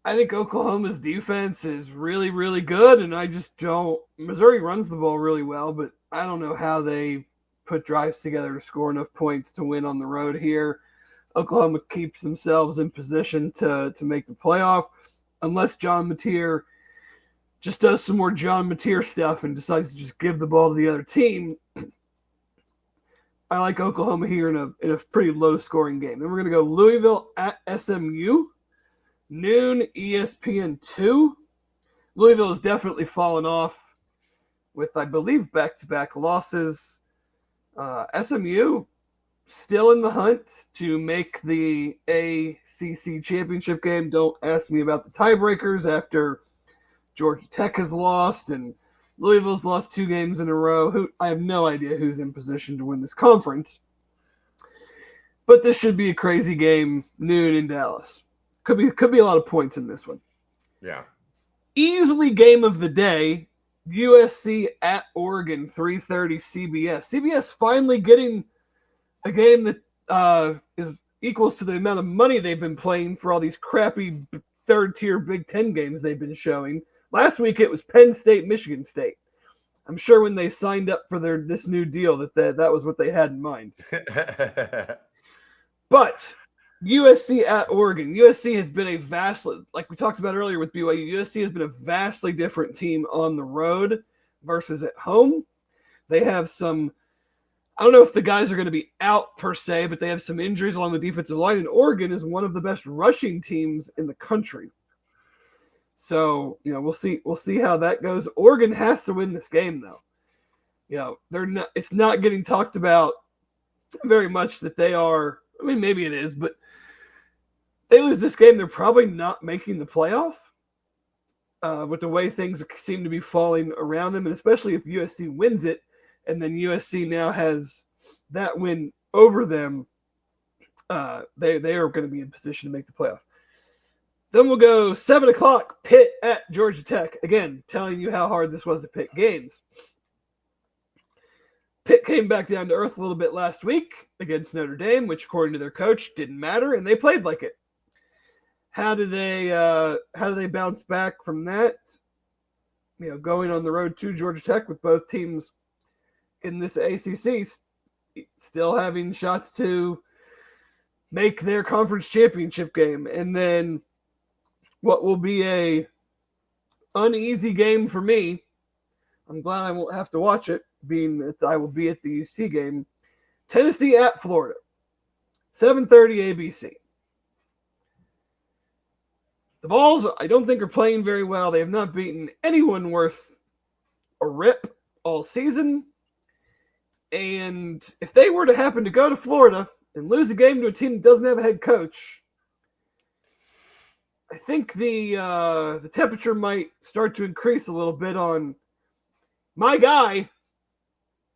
I think Oklahoma's defense is really, really good, and I just don't – Missouri runs the ball really well, but I don't know how they put drives together to score enough points to win on the road here. Oklahoma keeps themselves in position to make the playoff unless John Mateer just does some more John Mateer stuff and decides to just give the ball to the other team. I like Oklahoma here in a pretty low-scoring game. Then we're going to go Louisville at SMU. Noon, ESPN2. Louisville has definitely fallen off with, I believe, back-to-back losses. SMU still in the hunt to make the ACC championship game. Don't ask me about the tiebreakers after Georgia Tech has lost and Louisville's lost 2 games in a row. I have no idea who's in position to win this conference. But this should be a crazy game, noon in Dallas. Could be a lot of points in this one. Yeah. Easily game of the day, USC at Oregon, 3:30 CBS. CBS finally getting a game that is equals to the amount of money they've been playing for all these crappy third-tier Big Ten games they've been showing. Last week it was Penn State, Michigan State. I'm sure when they signed up for this new deal that was what they had in mind. But USC at Oregon. USC has been a vastly, like we talked about earlier with BYU, USC has been a vastly different team on the road versus at home. They have some, I don't know if the guys are going to be out per se, but they have some injuries along the defensive line, and Oregon is one of the best rushing teams in the country. So, we'll see how that goes. Oregon has to win this game, though. It's not getting talked about very much that they are, I mean, maybe it is, but they lose this game, they're probably not making the playoff with the way things seem to be falling around them, and especially if USC wins it, and then USC now has that win over them, they are going to be in position to make the playoff. Then we'll go 7 o'clock, Pitt at Georgia Tech. Again, telling you how hard this was to pick games. Pitt came back down to earth a little bit last week against Notre Dame, which according to their coach didn't matter, and they played like it. How do they bounce back from that? Going on the road to Georgia Tech with both teams in this ACC still having shots to make their conference championship game. And then what will be a uneasy game for me, I'm glad I won't have to watch it, being that I will be at the UC game, Tennessee at Florida, 7:30 ABC. The Vols, I don't think, are playing very well. They have not beaten anyone worth a rip all season. And if they were to happen to go to Florida and lose a game to a team that doesn't have a head coach, I think the temperature might start to increase a little bit on my guy,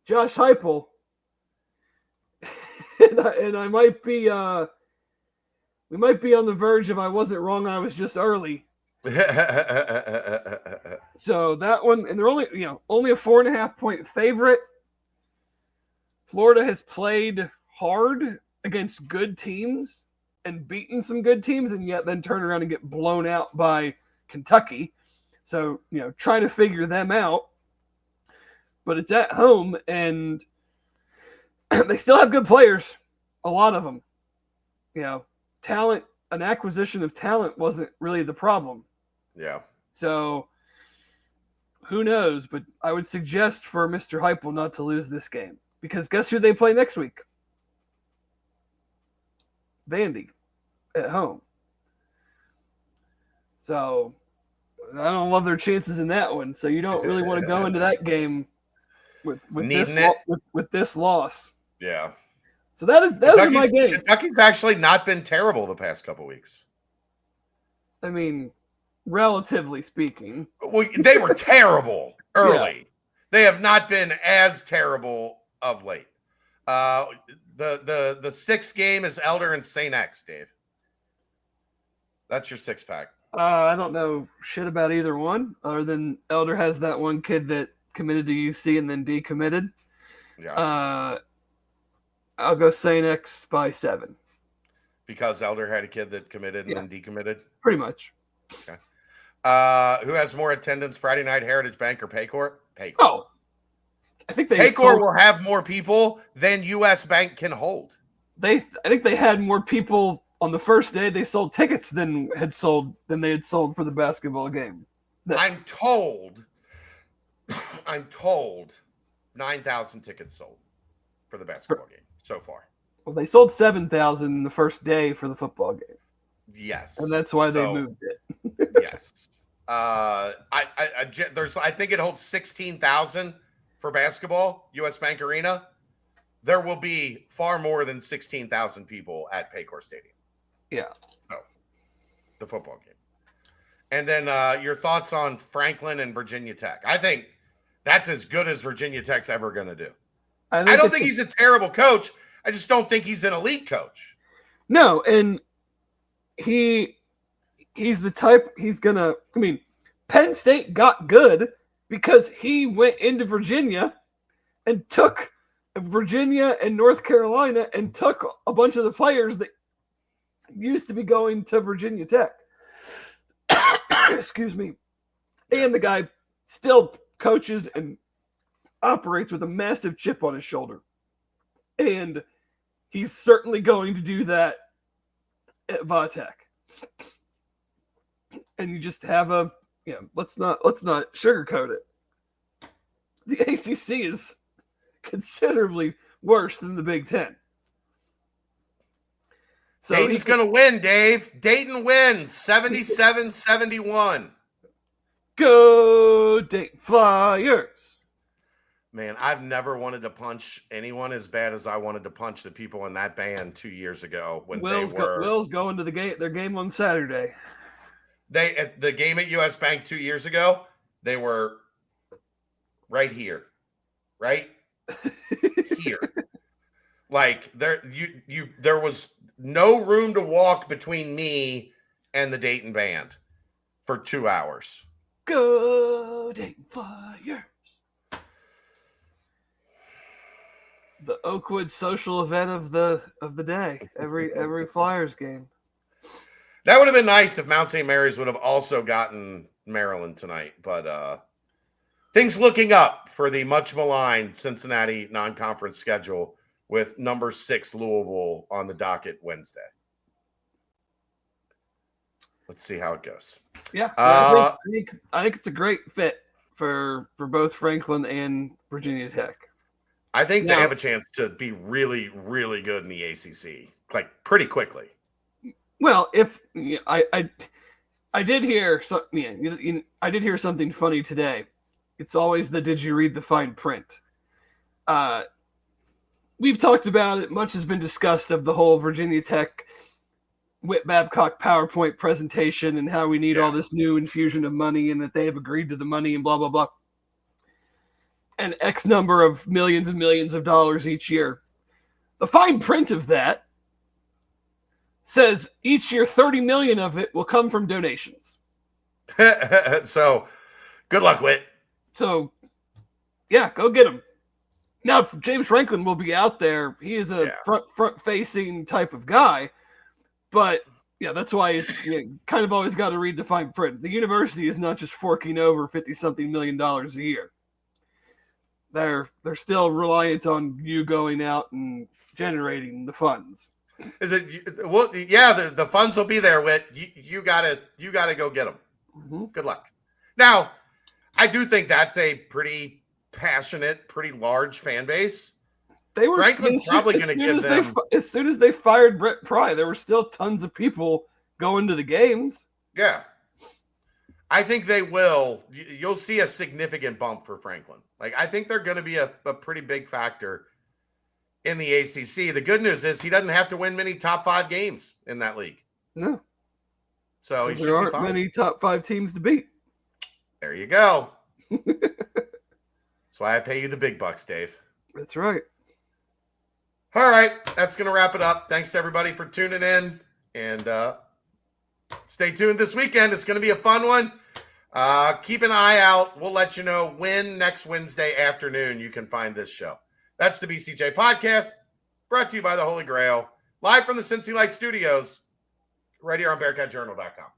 Josh Heupel. and I might be we might be on the verge of I wasn't wrong, I was just early. So that one, and they're only a 4.5 point favorite. Florida has played hard against good teams and beaten some good teams, and yet then turn around and get blown out by Kentucky. So, try to figure them out. But it's at home, and they still have good players. A lot of them. Talent, an acquisition of talent wasn't really the problem. Yeah. So, who knows? But I would suggest for Mr. Heupel not to lose this game. Because guess who they play next week? Vandy at home. So I don't love their chances in that one. So you don't really want to go into that game with this loss. Yeah. So those are my games. Kentucky's actually not been terrible the past couple weeks. I mean, relatively speaking. Well, they were terrible early. Yeah. They have not been as terrible of late. The sixth game is Elder and St. X, Dave. That's your six-pack. I don't know shit about either one, other than Elder has that one kid that committed to UC and then decommitted. Yeah. I'll go St. X by 7. Because Elder had a kid that committed and then decommitted? Pretty much. Okay. Who has more attendance, Friday night, Heritage Bank or Paycor? Paycor. Oh. I think Paycor will have more people than U.S. Bank can hold. I think they had more people on the first day they sold tickets than they had sold for the basketball game. I'm told 9,000 tickets sold for the basketball game so far. Well, they sold 7,000 the first day for the football game. Yes, and that's why they moved it. Yes, I think it holds 16,000 for basketball. U.S. Bank Arena. There will be far more than 16,000 people at Paycor Stadium. Yeah. Oh, the football game. And then your thoughts on Franklin and Virginia Tech. I think that's as good as Virginia Tech's ever going to do. I don't think he's a terrible coach. I just don't think he's an elite coach. No, and he's the type he's going to – I mean, Penn State got good because he went into Virginia and took Virginia and North Carolina and took a bunch of the players that used to be going to Virginia Tech. Excuse me. And the guy still coaches and operates with a massive chip on his shoulder. And he's certainly going to do that at Vatech. And you just have let's not sugarcoat it. The ACC is considerably worse than the Big Ten. So Dayton's going to win, Dave. Dayton wins 77-71. Go Dayton Flyers. Man, I've never wanted to punch anyone as bad as I wanted to punch the people in that band 2 years ago when Will's going to their game on Saturday. At the game at US Bank 2 years ago, they were right here. Right here. Like there was no room to walk between me and the Dayton band for 2 hours. Go Dayton Flyers. The Oakwood social event of the day. Every Flyers game. That would have been nice if Mount St. Mary's would have also gotten Maryland tonight, but things looking up for the much maligned Cincinnati non-conference schedule with number 6 Louisville on the docket Wednesday. Let's see how it goes. Yeah, I think it's a great fit for both Franklin and Virginia Tech. I think they have a chance to be really, really good in the ACC, like pretty quickly. Well, if I did hear I did hear something funny today. It's always did you read the fine print? We've talked about it. Much has been discussed of the whole Virginia Tech Whit Babcock PowerPoint presentation and how we need all this new infusion of money and that they have agreed to the money and blah, blah, blah. And X number of millions and millions of dollars each year. The fine print of that says each year 30 million of it will come from donations. So good luck, Whit. So, yeah, go get him. Now, James Franklin will be out there. He is a front-facing type of guy. But, yeah, that's why it's kind of always got to read the fine print. The university is not just forking over $50-something million a year. They're still reliant on you going out and generating the funds. Is it? Well, yeah, the funds will be there. Whit, you gotta go get them. Mm-hmm. Good luck. Now, I do think that's a pretty passionate, pretty large fan base. They were Franklin's probably going to give them. As soon as they fired Brett Pry, there were still tons of people going to the games. Yeah. I think they will. You'll see a significant bump for Franklin. Like, I think they're going to be a pretty big factor in the ACC. The good news is he doesn't have to win many top 5 games in that league. No. So there aren't many top 5 teams to beat. There you go. That's why I pay you the big bucks, Dave. That's right. All right. That's going to wrap it up. Thanks to everybody for tuning in. And stay tuned this weekend. It's going to be a fun one. Keep an eye out. We'll let you know when next Wednesday afternoon you can find this show. That's the BCJ Podcast, brought to you by the Holy Grail, live from the Cincy Light Studios, right here on BearcatJournal.com.